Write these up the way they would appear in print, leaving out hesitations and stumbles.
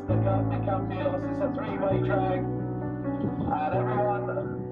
The Kartcenter Campillos, it's a three-way track, and everyone...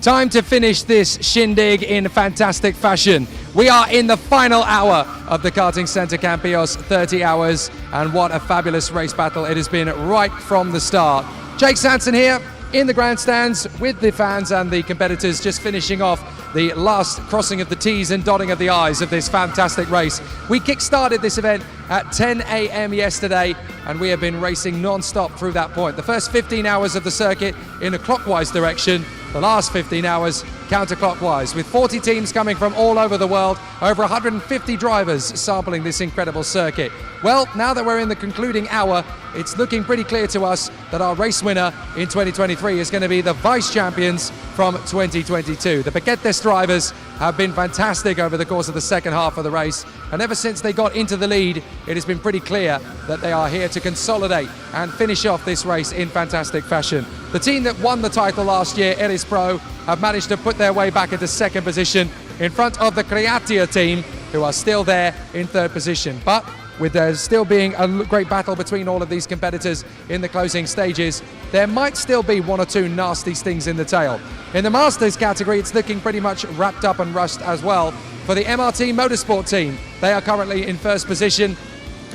Time to finish this shindig in fantastic fashion. We are in the final hour of the Kartcenter Campillos 30 hours, and what a fabulous race battle it has been right from the start. Jake Sanson here in the grandstands with the fans and the competitors, just finishing off the last crossing of the T's and dotting of the I's of this fantastic race. We kick-started this event at 10 a.m. yesterday, and we have been racing non-stop through that point. The first 15 hours of the circuit in a clockwise direction, the last 15 hours counterclockwise, with 40 teams coming from all over the world, over 150 drivers sampling this incredible circuit. Well, now that we're in the concluding hour, it's looking pretty clear to us that our race winner in 2023 is going to be the vice champions from 2022. The Paquetes drivers have been fantastic over the course of the second half of the race, and ever since they got into the lead, it has been pretty clear that they are here to consolidate and finish off this race in fantastic fashion. The team that won the title last year, Elis Pro, have managed to put their way back into second position in front of the Creatia team, who are still there in third position. But with there still being a great battle between all of these competitors in the closing stages, there might still be one or two nasty stings in the tail. In the Masters category, it's looking pretty much wrapped up and rushed as well. For the MRT Motorsport team, they are currently in first position,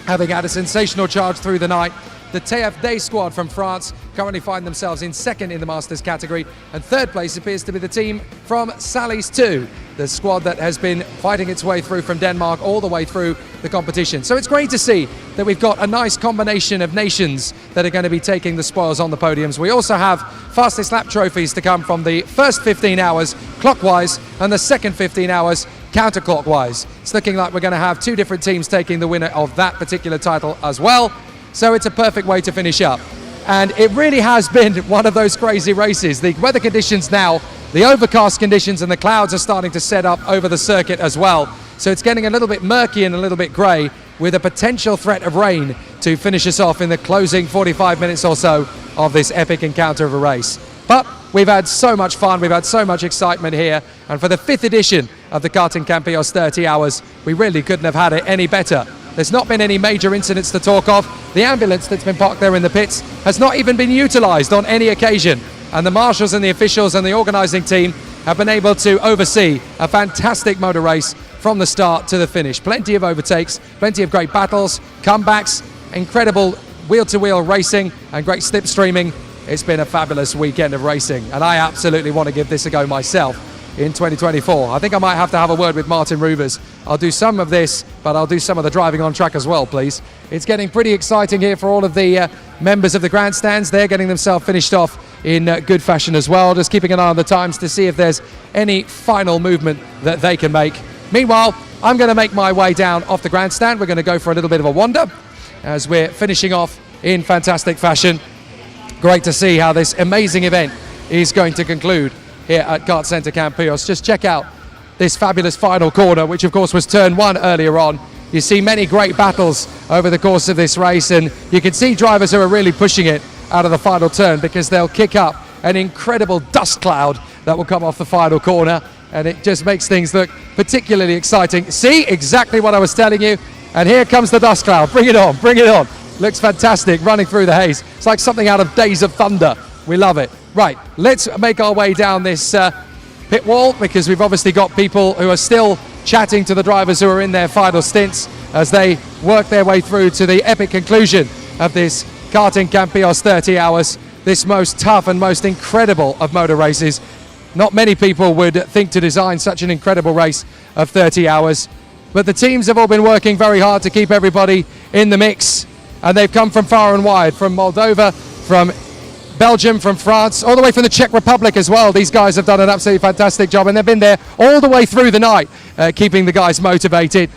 having had a sensational charge through the night. The TFD squad from France currently find themselves in second in the Masters category, and third place appears to be the team from Sally's 2, the squad that has been fighting its way through from Denmark all the way through the competition. So it's great to see that we've got a nice combination of nations that are going to be taking the spoils on the podiums. We also have fastest lap trophies to come from the first 15 hours clockwise and the second 15 hours counterclockwise. It's looking like we're going to have two different teams taking the winner of that particular title as well. So it's a perfect way to finish up. And it really has been one of those crazy races. The weather conditions now, the overcast conditions and the clouds are starting to set up over the circuit as well. So it's getting a little bit murky and a little bit grey, with a potential threat of rain to finish us off in the closing 45 minutes or so of this epic encounter of a race. But we've had so much fun, we've had so much excitement here, and for the 5th edition of the Karting Campillos 30 hours, we really couldn't have had it any better. There's not been any major incidents to talk of. The ambulance that's been parked there in the pits has not even been utilised on any occasion. And the marshals and the officials and the organising team have been able to oversee a fantastic motor race from the start to the finish. Plenty of overtakes, plenty of great battles, comebacks, incredible wheel-to-wheel racing and great slipstreaming. It's been a fabulous weekend of racing, and I absolutely want to give this a go myself in 2024. I think I might have to have a word with Martin Rubers. I'll do some of this, but I'll do some of the driving on track as well, please. It's getting pretty exciting here for all of the members of the grandstands. They're getting themselves finished off in good fashion as well, just keeping an eye on the times to see if there's any final movement that they can make. Meanwhile, I'm going to make my way down off the grandstand. We're going to go for a little bit of a wander as we're finishing off in fantastic fashion. Great to see how this amazing event is going to conclude here at Kartcenter Campillos. Just check out this fabulous final corner, which of course was turn 1 earlier on. You see many great battles over the course of this race, and you can see drivers who are really pushing it out of the final turn, because they'll kick up an incredible dust cloud that will come off the final corner, and it just makes things look particularly exciting. See, exactly what I was telling you, and here comes the dust cloud. Bring it on, bring it on. Looks fantastic running through the haze. It's like something out of Days of Thunder. We love it. Right, let's make our way down this pit wall, because we've obviously got people who are still chatting to the drivers who are in their final stints as they work their way through to the epic conclusion of this Karting Campillos 30 hours, this most tough and most incredible of motor races. Not many people would think to design such an incredible race of 30 hours, but the teams have all been working very hard to keep everybody in the mix, and they've come from far and wide, from Moldova, from Belgium, from France, all the way from the Czech Republic as well. These guys have done an absolutely fantastic job, and they've been there all the way through the night, keeping the guys motivated.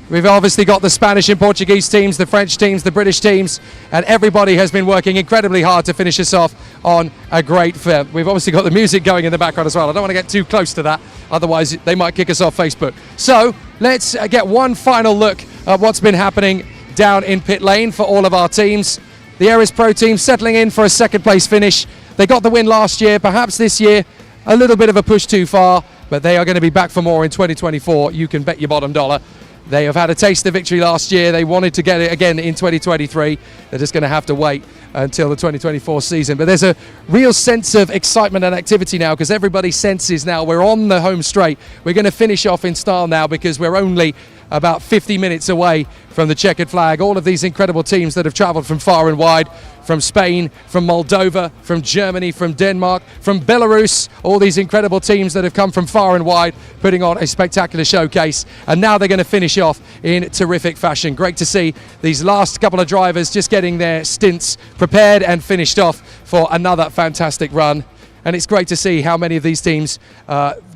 We've obviously got the Spanish and Portuguese teams, the French teams, the British teams, and everybody has been working incredibly hard to finish us off on a great film. We've obviously got the music going in the background as well. I don't want to get too close to that, otherwise they might kick us off Facebook. So let's get one final look at what's been happening down in pit lane for all of our teams. The Elis Pro team settling in for a second place finish. They got the win last year, perhaps this year a little bit of a push too far, but they are going to be back for more in 2024. You can bet your bottom dollar. They have had a taste of victory last year. They wanted to get it again in 2023. They're just going to have to wait until the 2024 season. But there's a real sense of excitement and activity now because everybody senses now we're on the home straight. We're going to finish off in style now because we're only about 50 minutes away from the checkered flag. All of these incredible teams that have travelled from far and wide, from Spain, from Moldova, from Germany, from Denmark, from Belarus, all these incredible teams that have come from far and wide, putting on a spectacular showcase. And now they're going to finish off in terrific fashion. Great to see these last couple of drivers just getting their stints prepared and finished off for another fantastic run. And it's great to see how many of these teams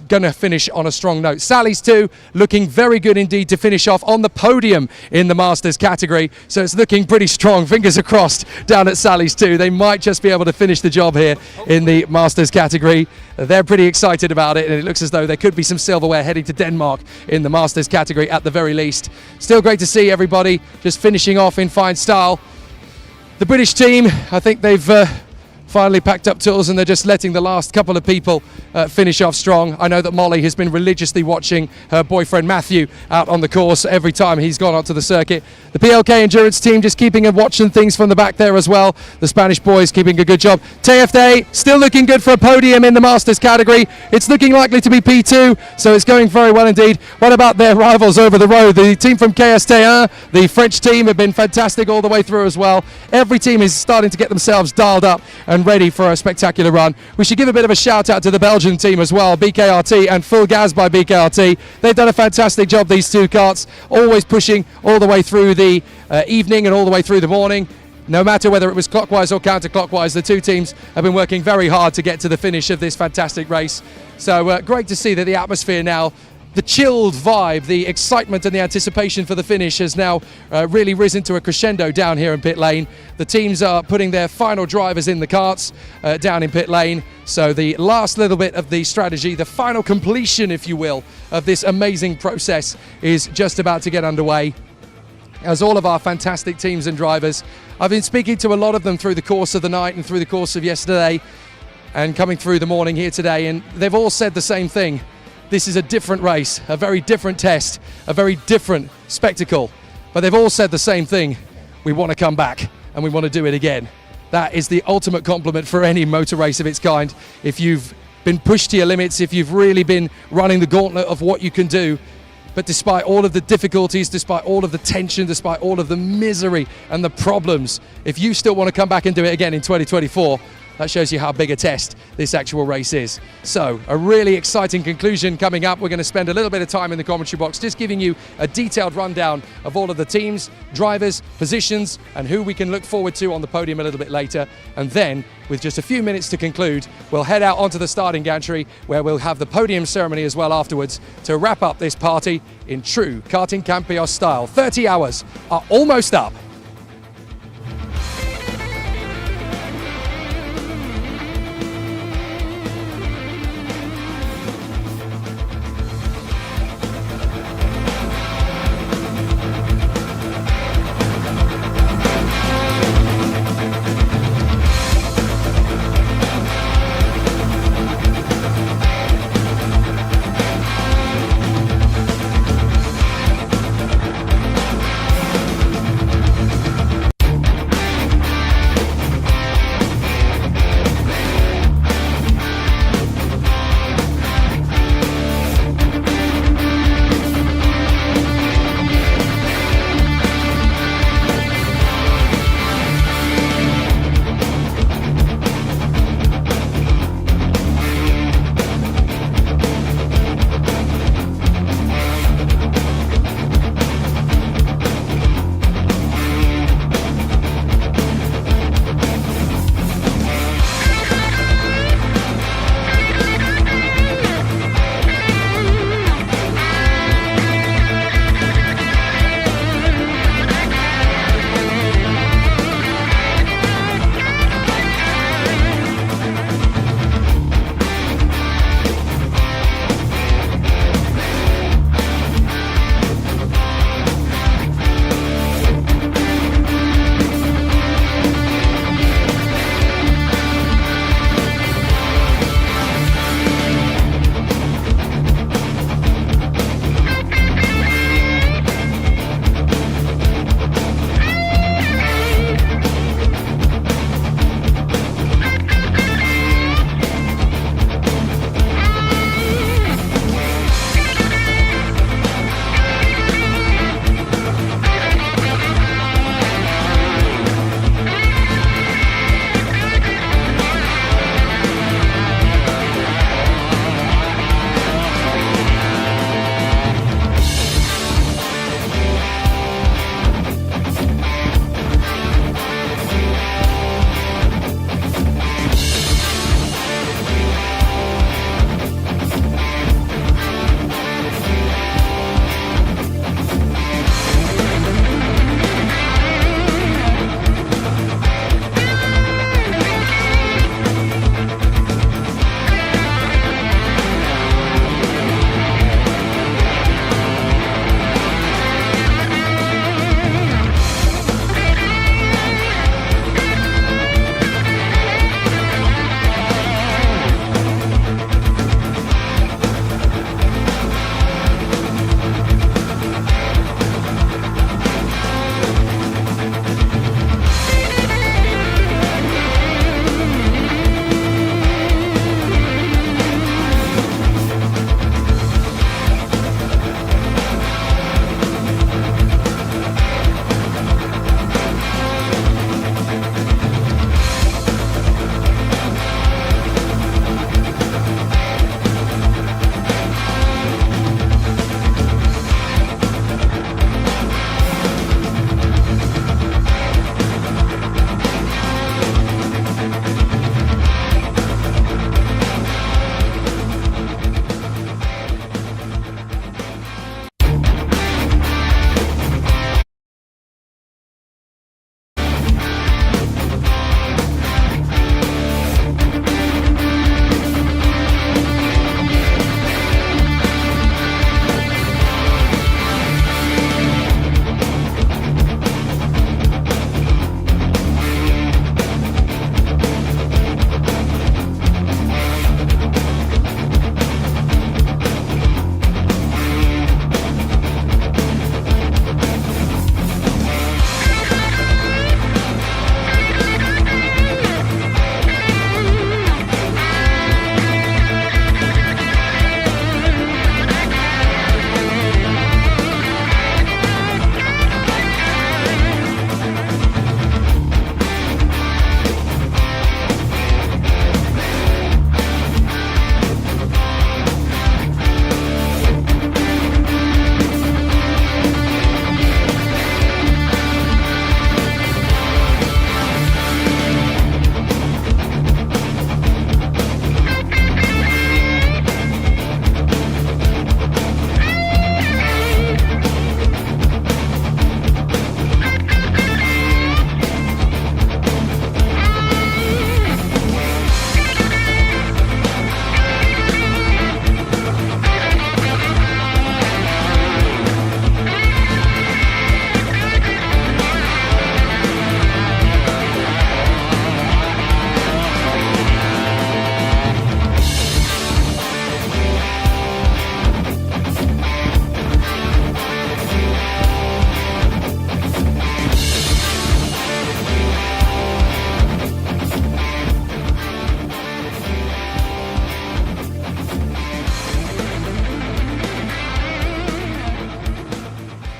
going to finish on a strong note. Sally's 2 looking very good indeed to finish off on the podium in the Masters category. So it's looking pretty strong. Fingers are crossed down at Sally's 2. They might just be able to finish the job here in the Masters category. They're pretty excited about it, and it looks as though there could be some silverware heading to Denmark in the Masters category at the very least. Still great to see everybody just finishing off in fine style. The British team, I think they've finally packed up tools and they're just letting the last couple of people finish off strong. I know that Molly has been religiously watching her boyfriend Matthew out on the course every time he's gone onto the circuit. The PLK Endurance team just keeping and watching things from the back there as well. The Spanish boys keeping a good job. TFD still looking good for a podium in the Masters category. It's looking likely to be P2, so it's going very well indeed. What about their rivals over the road? The team from KST1, the French team, have been fantastic all the way through as well. Every team is starting to get themselves dialed up and ready for a spectacular run. We should give a bit of a shout out to the Belgian team as well, BKRT and Full Gas by BKRT. They've done a fantastic job, these two karts, always pushing all the way through the evening and all the way through the morning. No matter whether it was clockwise or counterclockwise, the two teams have been working very hard to get to the finish of this fantastic race. So great to see that the atmosphere now, the chilled vibe, the excitement and the anticipation for the finish has now really risen to a crescendo down here in pit lane. The teams are putting their final drivers in the karts down in pit lane. So the last little bit of the strategy, the final completion, if you will, of this amazing process is just about to get underway. As all of our fantastic teams and drivers, I've been speaking to a lot of them through the course of the night and through the course of yesterday and coming through the morning here today, and they've all said the same thing. This is a different race, a very different test, a very different spectacle. But they've all said the same thing. We want to come back and we want to do it again. That is the ultimate compliment for any motor race of its kind. If you've been pushed to your limits, if you've really been running the gauntlet of what you can do, but despite all of the difficulties, despite all of the tension, despite all of the misery and the problems, if you still want to come back and do it again in 2024, that shows you how big a test this actual race is. So, a really exciting conclusion coming up. We're going to spend a little bit of time in the commentary box just giving you a detailed rundown of all of the teams, drivers, positions, and who we can look forward to on the podium a little bit later. And then, with just a few minutes to conclude, we'll head out onto the starting gantry where we'll have the podium ceremony as well afterwards to wrap up this party in true Karting Campillos style. 30 hours are almost up.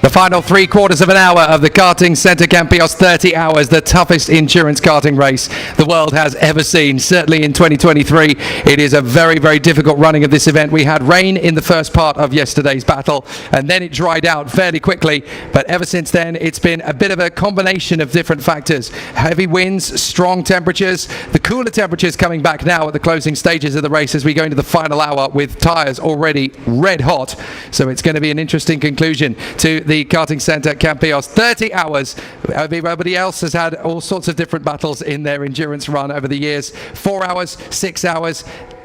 The final 3/4 of an hour of the Kartcenter Campillos 30 hours, the toughest endurance karting race the world has ever seen. Certainly in 2023, it is a very, very difficult running of this event. We had rain in the first part of yesterday's battle, and then it dried out fairly quickly. But ever since then, it's been a bit of a combination of different factors. Heavy winds, strong temperatures, the cooler temperatures coming back now at the closing stages of the race as we go into the final hour with tyres already red hot. So it's going to be an interesting conclusion to the Kartcenter Campillos 30 hours. Everybody else has had all sorts of different battles in their endurance run over the years. 4 hours, 6 hours,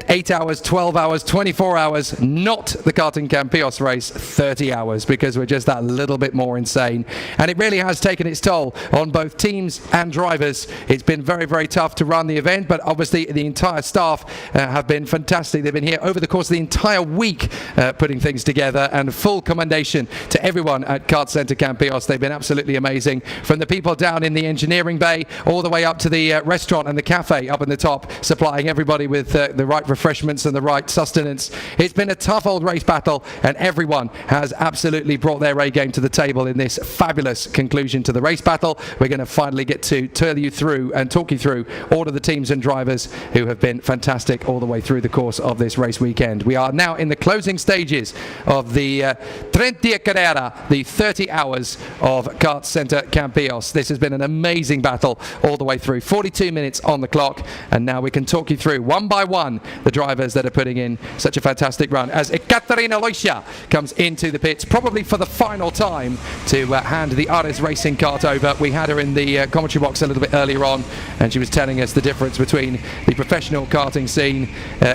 8 hours, 12 hours, 24 hours, not the Karting Campillos race, 30 hours, because we're just that little bit more insane. And it really has taken its toll on both teams and drivers. It's been very, very tough to run the event, but obviously the entire staff have been fantastic. They've been here over the course of the entire week putting things together, and full commendation to everyone at Kartcenter Campillos. They've been absolutely amazing, from the people down in the engineering bay all the way up to the restaurant and the cafe up in the top, supplying everybody with the right refreshments and the right sustenance. It's been a tough old race battle, and everyone has absolutely brought their A game to the table in this fabulous conclusion to the race battle. We're going to finally get to tell you through and talk you through all of the teams and drivers who have been fantastic all the way through the course of this race weekend. We are now in the closing stages of the 30 Carrera, the 30 hours of Kartcenter Campillos. This has been an amazing battle all the way through. 42 minutes on the clock, and now we can talk you through one by one the drivers that are putting in such a fantastic run, as Ekaterina Loisia comes into the pits, probably for the final time, to hand the Ares Racing kart over. We had her in the commentary box a little bit earlier on, and she was telling us the difference between the professional karting scene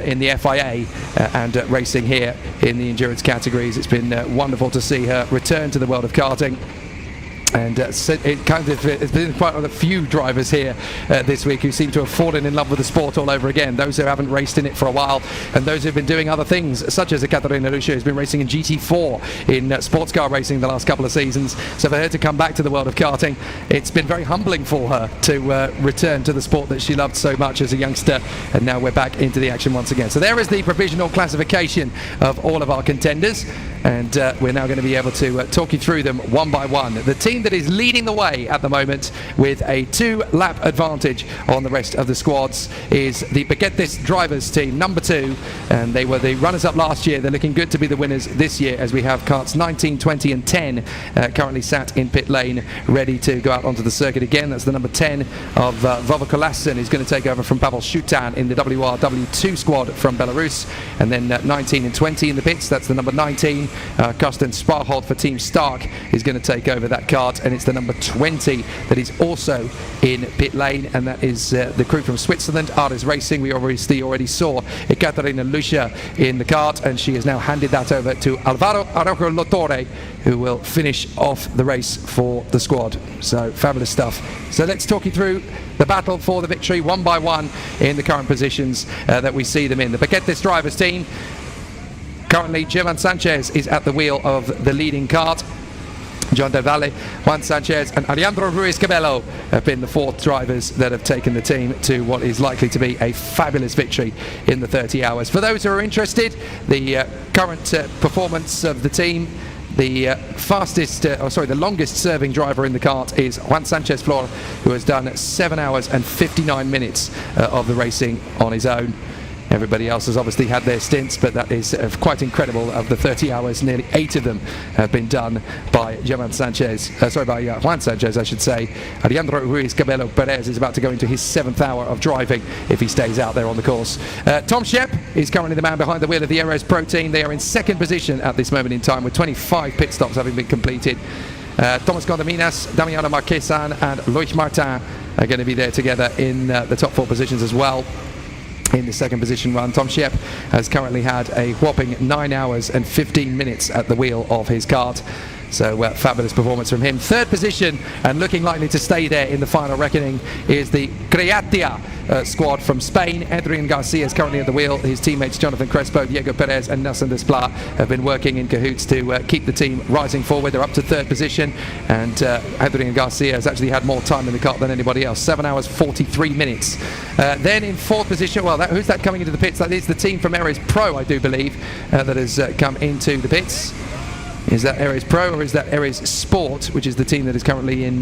in the FIA and racing here in the endurance categories. It's been wonderful to see her return to the world of karting. And it's been quite a few drivers here this week who seem to have fallen in love with the sport all over again. Those who haven't raced in it for a while, and those who've been doing other things, such as Ekaterina Loisia, who's been racing in GT4 in sports car racing the last couple of seasons. So for her to come back to the world of karting, it's been very humbling for her to return to the sport that she loved so much as a youngster. And now we're back into the action once again. So there is the provisional classification of all of our contenders, and we're now going to be able to talk you through them one by one. The team that is leading the way at the moment with a 2-lap advantage on the rest of the squads is the Baguettes drivers team, number 2, and they were the runners-up last year. They're looking good to be the winners this year, as we have karts 19, 20 and 10 currently sat in pit lane ready to go out onto the circuit again. That's the number 10 of Vova Kolassen, who's going to take over from Pavel Shutan in the WRW2 squad from Belarus, and then 19 and 20 in the pits. That's the number 19. Karsten Sparholt for Team Stark is going to take over that kart, and it's the number 20 that is also in pit lane, and that is the crew from Switzerland, Ares Racing. We already saw Ekaterina Loisia in the kart, and she has now handed that over to Alvaro Araujo Lotore, who will finish off the race for the squad. So fabulous stuff. So let's talk you through the battle for the victory one by one in the current positions that we see them in. The Baguettes drivers team, currently German Sanchez is at the wheel of the leading kart. John Del Valle, Juan Sanchez and Alejandro Ruiz Cabello have been the 4th drivers that have taken the team to what is likely to be a fabulous victory in the 30 hours. For those who are interested, the current performance of the team, the longest serving driver in the kart is Juan Sanchez Flor, who has done 7 hours and 59 minutes of the racing on his own. Everybody else has obviously had their stints, but that is quite incredible. Of the 30 hours, nearly 8 of them have been done by Juan Sanchez, I should say. Alejandro Ruiz Cabello Perez is about to go into his 7th hour of driving if he stays out there on the course. Tom Shep is currently the man behind the wheel of the Ares Pro team. They are in 2nd position at this moment in time, with 25 pit stops having been completed. Thomas Gondaminas, Damiano Marquesan and Loic Martin are going to be there together in the top 4 positions as well. In the 2nd position run, Tom Shep has currently had a whopping 9 hours and 15 minutes at the wheel of his kart. So fabulous performance from him. 3rd position, and looking likely to stay there in the final reckoning, is the Creatia squad from Spain. Adrian Garcia is currently at the wheel. His teammates Jonathan Crespo, Diego Perez and Nelson Desplat have been working in cahoots to keep the team rising forward. They're up to 3rd position, and Adrian Garcia has actually had more time in the kart than anybody else. 7 hours 43 minutes. Then in 4th position, who's that coming into the pits? That is the team from Ares Pro, I do believe, that has come into the pits. Is that Ares Pro or is that Ares Sport, which is the team that is currently in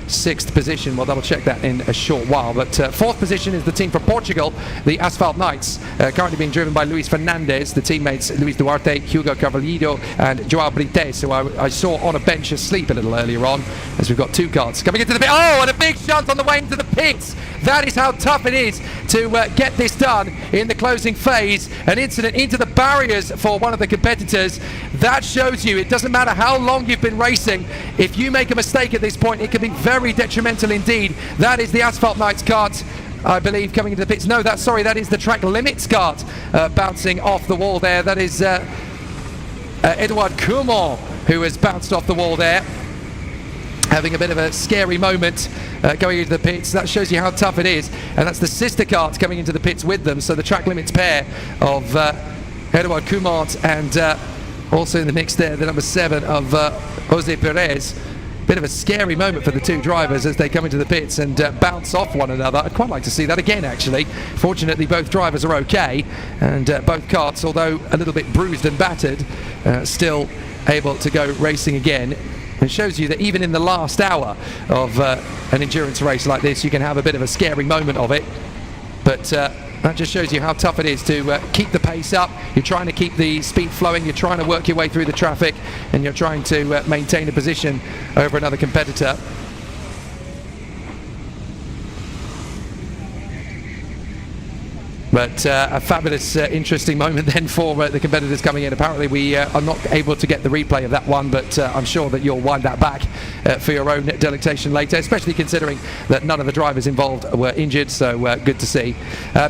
6th position? We'll double check that in a short while. But 4th position is the team from Portugal, the Asphalt Knights, currently being driven by Luis Fernandez, the teammates Luis Duarte, Hugo Carvalho and Joao Brites, who I saw on a bench asleep a little earlier on, as we've got 2 carts coming into the pit. Oh, and a big shot on the way into the pits. That is how tough it is to get this done in the closing phase. An incident into the barriers for one of the competitors. That shows you it doesn't matter how long you've been racing. If you make a mistake at this point, it can be very detrimental indeed. That is the Asphalt Knights kart, I believe, coming into the pits. No, that is the Track Limits kart bouncing off the wall there. That is Edouard Coumont, who has bounced off the wall there, having a bit of a scary moment going into the pits. That shows you how tough it is. And that's the sister kart coming into the pits with them. So the Track Limits pair of Edouard Coumont and also in the mix there, the number 7 of Jose Perez. Bit of a scary moment for the 2 drivers as they come into the pits and bounce off one another. I'd quite like to see that again, actually. Fortunately, both drivers are okay, and both karts, although a little bit bruised and battered, still able to go racing again. It shows you that even in the last hour of an endurance race like this, you can have a bit of a scary moment of it. But that just shows you how tough it is to keep the pace up. You're trying to keep the speed flowing, you're trying to work your way through the traffic, and you're trying to maintain a position over another competitor. But a fabulous, interesting moment then for the competitors coming in. Apparently we are not able to get the replay of that one, but I'm sure that you'll wind that back for your own delectation later, especially considering that none of the drivers involved were injured, so good to see.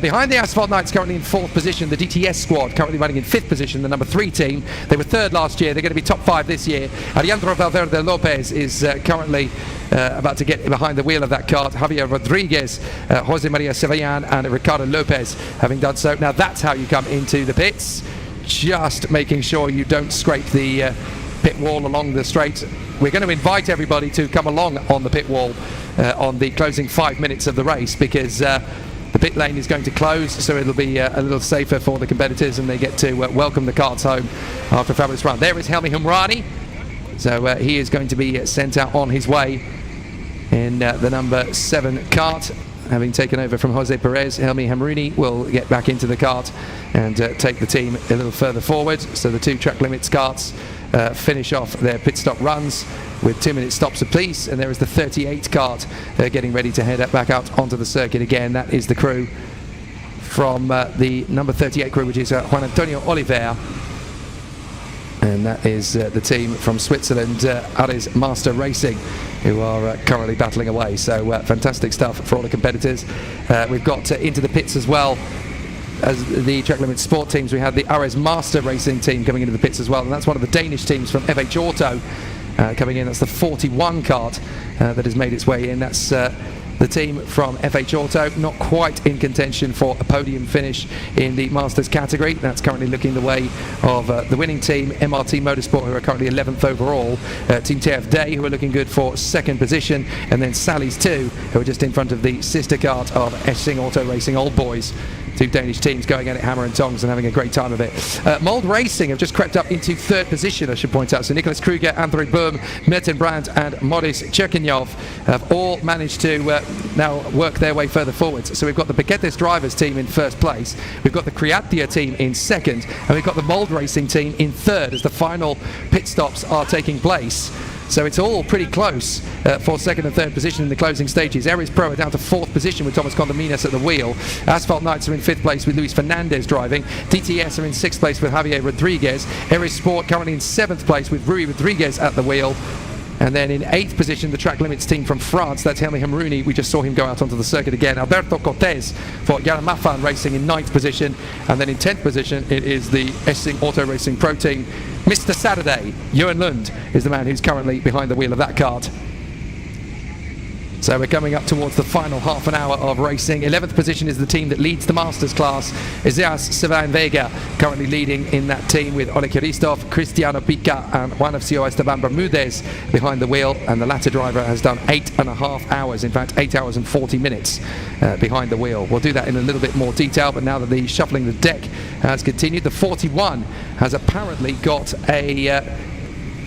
Behind the Asphalt Knights, currently in 4th position, the DTS squad, currently running in 5th position, the number 3 team. They were 3rd last year, they're going to be top 5 this year. Alejandro Valverde Lopez is currently about to get behind the wheel of that kart. Javier Rodriguez, Jose Maria Sevillan and Ricardo Lopez having done so. Now that's how you come into the pits, just making sure you don't scrape the pit wall along the straight. We're going to invite everybody to come along on the pit wall on the closing 5 minutes of the race, because the pit lane is going to close, so it'll be a little safer for the competitors and they get to welcome the karts home after a fabulous run. There is Helmi Humrani, so he is going to be sent out on his way in the number 7 kart, having taken over from Jose Perez. Helmi Hamrouni will get back into the kart and take the team a little further forward. So the 2 Track Limits karts finish off their pit stop runs with 2-minute stops apiece, and there is the 38 kart getting ready to head back out onto the circuit again. That is the crew from the number 38 crew, which is Juan Antonio Oliver. And that is the team from Switzerland, Ares Master Racing, who are currently battling away. So fantastic stuff for all the competitors. We've got into the pits as well as the Track Limits Sport teams. We had the Ares Master Racing team coming into the pits as well, and that's one of the Danish teams from FH Auto coming in. That's the 41 kart that has made its way in. That's the team from FH Auto, not quite in contention for a podium finish in the Masters category. That's currently looking the way of the winning team, MRT Motorsport, who are currently 11th overall, Team TF Day, who are looking good for 2nd position, and then Sally's 2, who are just in front of the sister kart of Essing Auto Racing Old Boys. 2 Danish teams going at it hammer and tongs and having a great time of it. Mold Racing have just crept up into 3rd position, I should point out. So Nicholas Kruger, André Boom, Merten Brandt and Maurice Cherkinyov have all managed to now work their way further forwards. So we've got the Paquetes Drivers team in 1st place, we've got the Creatia team in 2nd, and we've got the Mold Racing team in 3rd as the final pit stops are taking place. So it's all pretty close for 2nd and 3rd position in the closing stages. Ares Pro are down to 4th position with Thomas Condominas at the wheel. Asphalt Knights are in 5th place with Luis Fernandez driving. DTS are in 6th place with Javier Rodriguez. Ares Sport currently in 7th place with Rui Rodriguez at the wheel. And then in 8th position, the Track Limits team from France. That's Helmi Hamrouni. We just saw him go out onto the circuit again. Alberto Cortez for Yaramafan Racing in 9th position. And then in 10th position, it is the Essing Auto Racing Pro Team. Mr. Saturday, Johan Lund, is the man who's currently behind the wheel of that kart. So we're coming up towards the final half an hour of racing. 11th position is the team that leads the Masters class. Izias Sevan Vega currently leading in that team with Ole Kiristov, Cristiano Pica and Juan of Cio Esteban Bermudez behind the wheel. And the latter driver has done 8.5 hours, in fact 8 hours and 40 minutes behind the wheel. We'll do that in a little bit more detail, but now that the shuffling the deck has continued, the 41 has apparently got a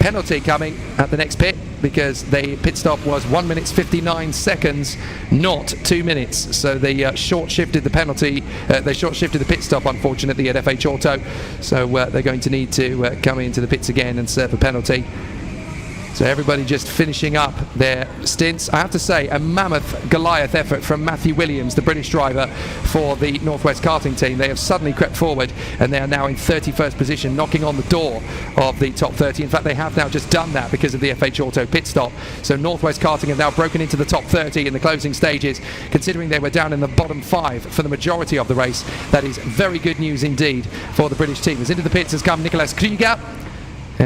penalty coming at the next pit, because the pit stop was 1 minute 59 seconds, not 2 minutes. So they short-shifted the penalty. They short-shifted the pit stop, unfortunately, at FH Auto. So they're going to need to come into the pits again and serve a penalty. So everybody just finishing up their stints. I have to say, a mammoth Goliath effort from Matthew Williams, the British driver for the Northwest Karting team. They have suddenly crept forward, and they are now in 31st position, knocking on the door of the top 30. In fact, they have now just done that because of the FH Auto pit stop. So Northwest Karting have now broken into the top 30 in the closing stages, considering they were down in the bottom 5 for the majority of the race. That is very good news indeed for the British team. As into the pits has come Nicolas Krüger,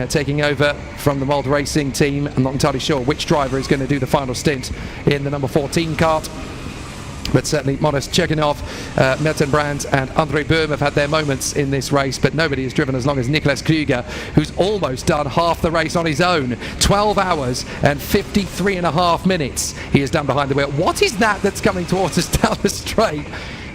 taking over from the Mold Racing team. I'm not entirely sure which driver is going to do the final stint in the number 14 kart, but certainly Modest Cheganov, Merton Brandt and André Boehm have had their moments in this race, but nobody has driven as long as Nicolas Krüger, who's almost done half the race on his own. 12 hours and 53.5 minutes he has done behind the wheel. What is that that's coming towards us down the straight?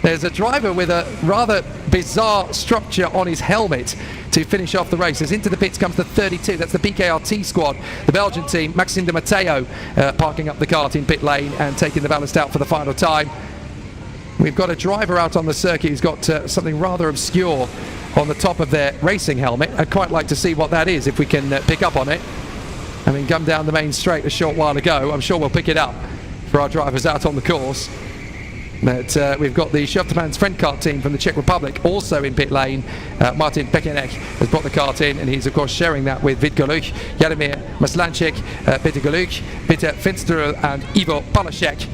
There's a driver with a rather bizarre structure on his helmet to finish off the race. As into the pits comes the 32, that's the BKRT squad, the Belgian team. Maxime de Matteo parking up the kart in pit lane and taking the ballast out for the final time. We've got a driver out on the circuit who's got something rather obscure on the top of their racing helmet. I'd quite like to see what that is, if we can pick up on it. I mean, come down the main straight a short while ago. I'm sure we'll pick it up for our drivers out on the course. But we've got the Schoftermans Friend Kart team from the Czech Republic also in pit lane. Martin Pekenek has brought the kart in, and he's of course sharing that with Vid Goluk, Jaromir Maslancik, Peter Goluk, Peter Finsterl and Ivo Palaszek.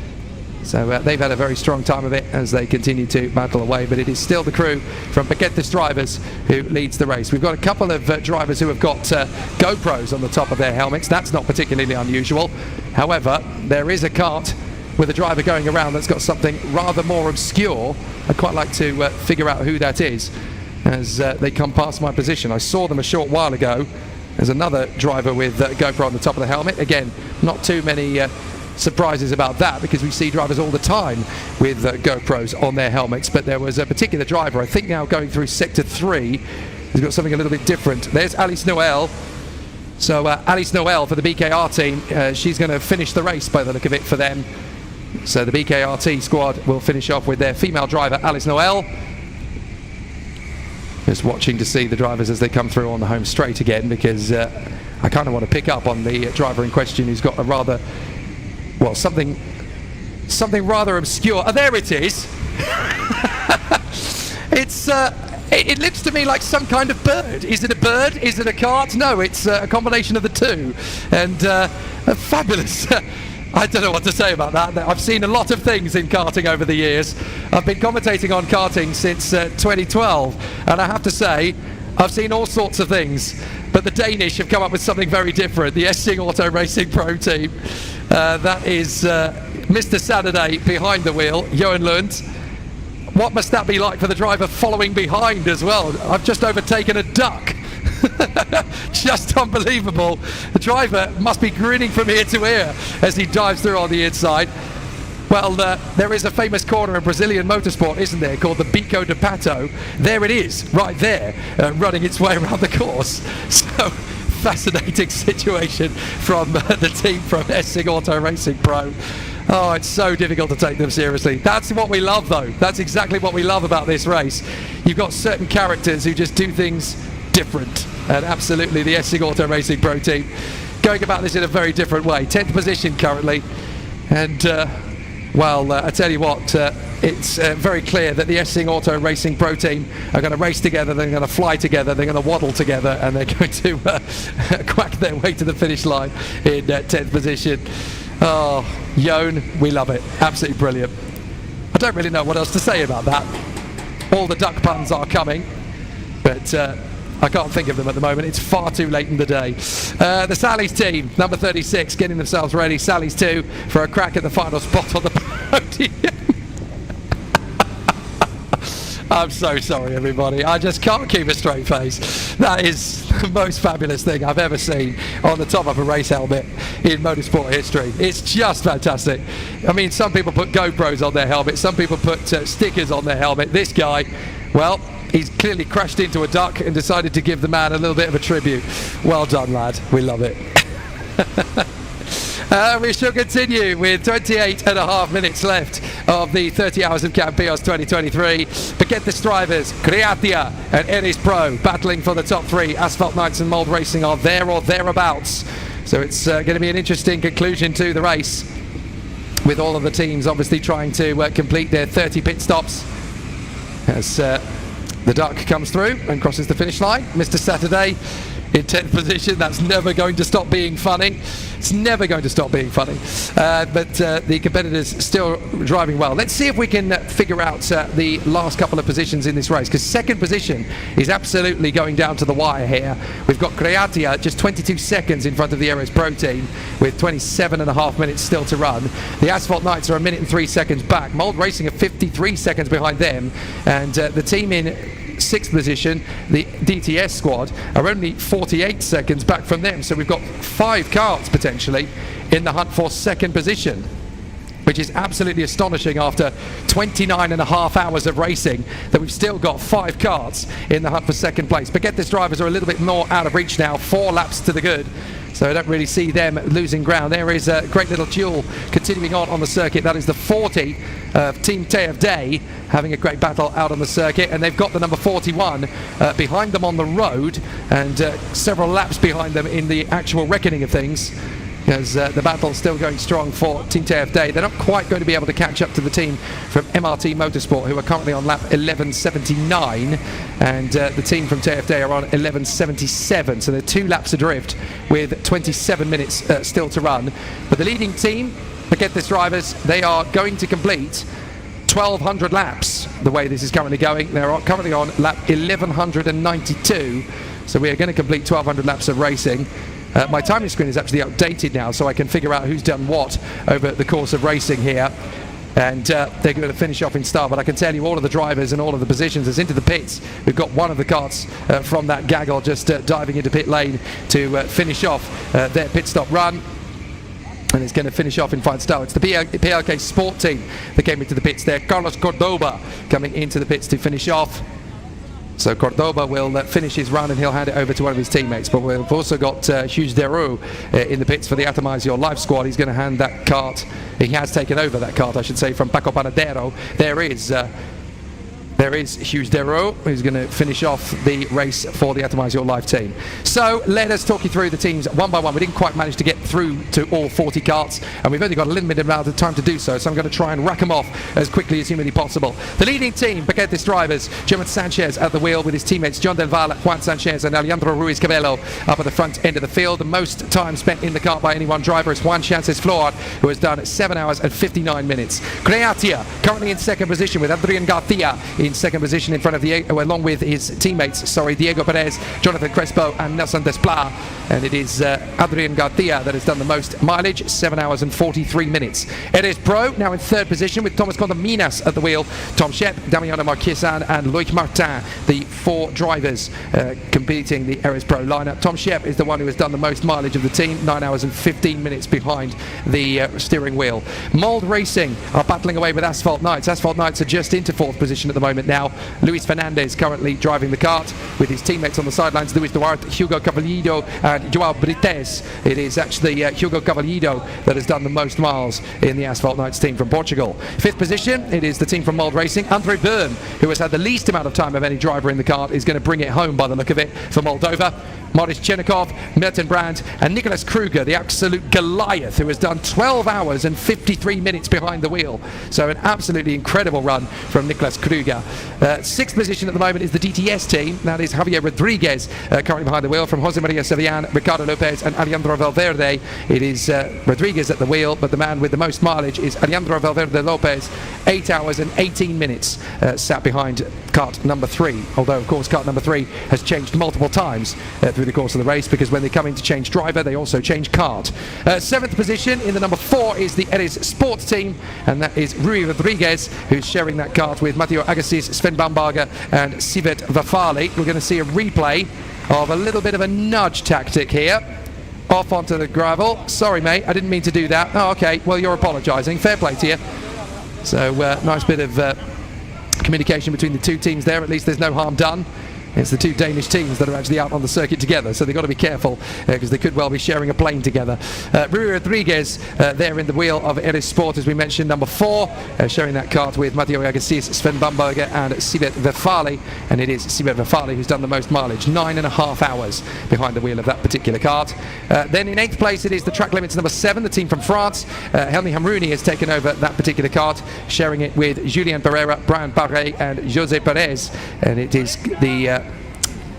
So they've had a very strong time of it as they continue to battle away, but it is still the crew from Paquetes Drivers who leads the race. We've got a couple of drivers who have got GoPros on the top of their helmets. That's not particularly unusual. However, there is a kart with a driver going around that's got something rather more obscure. I'd quite like to figure out who that is as they come past my position. I saw them a short while ago. There's another driver with GoPro on the top of the helmet. Again, not too many surprises about that, because we see drivers all the time with GoPros on their helmets, but there was a particular driver, I think now going through sector 3, who's got something a little bit different. There's Alice Noel. So Alice Noel for the BKR team, she's going to finish the race by the look of it for them. So the BKRT squad will finish off with their female driver, Alice Noel. Just watching to see the drivers as they come through on the home straight again, because I kind of want to pick up on the driver in question who's got a rather, well, something rather obscure. Oh, there it is. It looks to me like some kind of bird. Is it a bird? Is it a kart? No, it's a combination of the two. And a fabulous... I don't know what to say about that. I've seen a lot of things in karting over the years. I've been commentating on karting since 2012, and I have to say, I've seen all sorts of things. But the Danish have come up with something very different. The Essing Auto Racing Pro Team. That is Mr. Saturday behind the wheel, Johan Lund. What must that be like for the driver following behind as well? I've just overtaken a duck. Just unbelievable. The driver must be grinning from ear to ear as he dives through on the inside. Well, there is a famous corner in Brazilian motorsport, isn't there, called the Bico de Pato. There it is, right there, running its way around the course. So, fascinating situation from the team from Essing Auto Racing Pro. Oh, it's so difficult to take them seriously. That's what we love, though. That's exactly what we love about this race. You've got certain characters who just do things different, and absolutely the Essing Auto Racing Pro Team going about this in a very different way. 10th position currently, and well, I tell you what, it's very clear that the Essing Auto Racing Pro Team are going to race together, they're going to fly together, they're going to waddle together, and they're going to quack their way to the finish line in 10th position. Oh, Jon, we love it. Absolutely brilliant. I don't really know what else to say about that. All the duck puns are coming, but I can't think of them at the moment. It's far too late in the day. The Sally's team, number 36, getting themselves ready. Sally's 2 for a crack at the final spot on the podium. I'm so sorry, everybody. I just can't keep a straight face. That is the most fabulous thing I've ever seen on the top of a race helmet in motorsport history. It's just fantastic. I mean, some people put GoPros on their helmet. Some people put stickers on their helmet. This guy, well, he's clearly crashed into a duck and decided to give the man a little bit of a tribute. Well done, lad. We love it. We shall continue with 28 and a half minutes left of the 30 Hours of Campillos 2023. Paquetes drivers, Creatia and Eris Pro battling for the top three. Asphalt Knights and Mold Racing are there or thereabouts. So it's going to be an interesting conclusion to the race, with all of the teams obviously trying to complete their 30 pit stops as the duck comes through and crosses the finish line. Mr. Saturday in 10th position. That's never going to stop being funny. It's never going to stop being funny. But the competitors still driving well. Let's see if we can figure out the last couple of positions in this race, because second position is absolutely going down to the wire here. We've got Creatia just 22 seconds in front of the Eris Pro team with 27 and a half minutes still to run. The Asphalt Knights are 1 minute and 3 seconds back. Mold Racing are 53 seconds behind them, and the team in sixth position, the DTS squad, are only 48 seconds back from them. So we've got 5 karts potentially in the hunt for second position, which is absolutely astonishing after 29 and a half hours of racing, that we've still got 5 karts in the hunt for second place. Paquetes drivers are a little bit more out of reach now, 4 laps to the good. So I don't really see them losing ground. There is a great little duel continuing on the circuit. That is the 40 of Team TFD having a great battle out on the circuit, and they've got the number 41 behind them on the road, and several laps behind them in the actual reckoning of things, as the battle's still going strong for Team TFD. They're not quite going to be able to catch up to the team from MRT Motorsport, who are currently on lap 1179, and the team from TFD are on 1177, so they're 2 laps adrift with 27 minutes still to run. But the leading team, Paquetes drivers, they are going to complete 1,200 laps the way this is currently going. They're currently on lap 1192, so we are going to complete 1,200 laps of racing. My timing screen is actually updated now, so I can figure out who's done what over the course of racing here. And they're going to finish off in style, but I can tell you all of the drivers and all of the positions as into the pits. We've got one of the karts from that gaggle just diving into pit lane to finish off their pit stop run. And it's going to finish off in fine style. It's the PLK Sport team that came into the pits there. Carlos Cordoba coming into the pits to finish off. So Cordoba will finish his run and he'll hand it over to one of his teammates. But we've also got Hughes Deroux in the pits for the Atomize Your Life squad. He's going to hand that kart, he has taken over that kart, I should say, from Paco Panadero. There is Hughes Deroux, who's going to finish off the race for the Atomize Your Life team. So let us talk you through the teams one by one. We didn't quite manage to get through to all 40 karts, and we've only got a limited amount of time to do so, so I'm going to try and rack them off as quickly as humanly possible. The leading team, Paquetes drivers, German Sanchez at the wheel with his teammates John Del Valle, Juan Sanchez and Alejandro Ruiz Cabello up at the front end of the field. The most time spent in the kart by any one driver is Juan Sanchez Flor, who has done 7 hours and 59 minutes. Creatia currently in second position with Adrian Garcia in second position in front of Diego, along with his teammates, Diego Perez, Jonathan Crespo and Nelson Desplat. And it is Adrian Garcia that has done the most mileage, 7 hours and 43 minutes. Eris Pro now in third position with Thomas Condominas at the wheel, Tom Shep, Damiano Marquesan and Loic Martin, the 4 drivers competing the Eris Pro lineup. Tom Shep is the one who has done the most mileage of the team, 9 hours and 15 minutes behind the steering wheel. Mold Racing are battling away with Asphalt Knights. Asphalt Knights are just into 4th position at the moment now. Luis Fernandez currently driving the kart with his teammates on the sidelines, Luis Duarte, Hugo Cavallido and Joao Brites. It is actually Hugo Cavallido that has done the most miles in the Asphalt Knights team from Portugal. 5th position, it is the team from Mold Racing. Andre Byrne, who has had the least amount of time of any driver in the kart, is going to bring it home by the look of it for Moldova. Maurice Chenikov, Milton Brandt and Nicholas Kruger, the absolute Goliath, who has done 12 hours and 53 minutes behind the wheel. So an absolutely incredible run from Nicholas Kruger. 6th position at the moment is the DTS team. That is Javier Rodriguez currently behind the wheel from Jose Maria Sevillan, Ricardo Lopez and Alejandro Valverde. It is Rodriguez at the wheel, but the man with the most mileage is Alejandro Valverde Lopez, 8 hours and 18 minutes sat behind kart number 3. Although, of course, kart number 3 has changed multiple times through the course of the race, because when they come in to change driver, they also change kart. 7th position in the number 4 is the Eris Sports team, and that is Rui Rodriguez, who's sharing that kart with Matteo Agassiz, Sven Bamberger and Sivet Vafali. We're going to see a replay of a little bit of a nudge tactic here. Off onto the gravel. Sorry, mate, I didn't mean to do that. Oh, okay, well, you're apologising. Fair play to you. So, nice bit of communication between the two teams there. At least there's no harm done. It's the two Danish teams that are actually out on the circuit together, so they've got to be careful because they could well be sharing a plane together. Rui Rodriguez there in the wheel of Eris Sport, as we mentioned, number 4, sharing that kart with Matteo Agassiz, Sven Bamberger and Sivert Verfali, and it is Sivert Verfali who's done the most mileage, 9.5 hours behind the wheel of that particular kart. Then in 8th place it is the Track Limits number 7, the team from France. Helmi Hamrouni has taken over that particular kart, sharing it with Julien Pereira, Brian Barret and José Perez, and it is the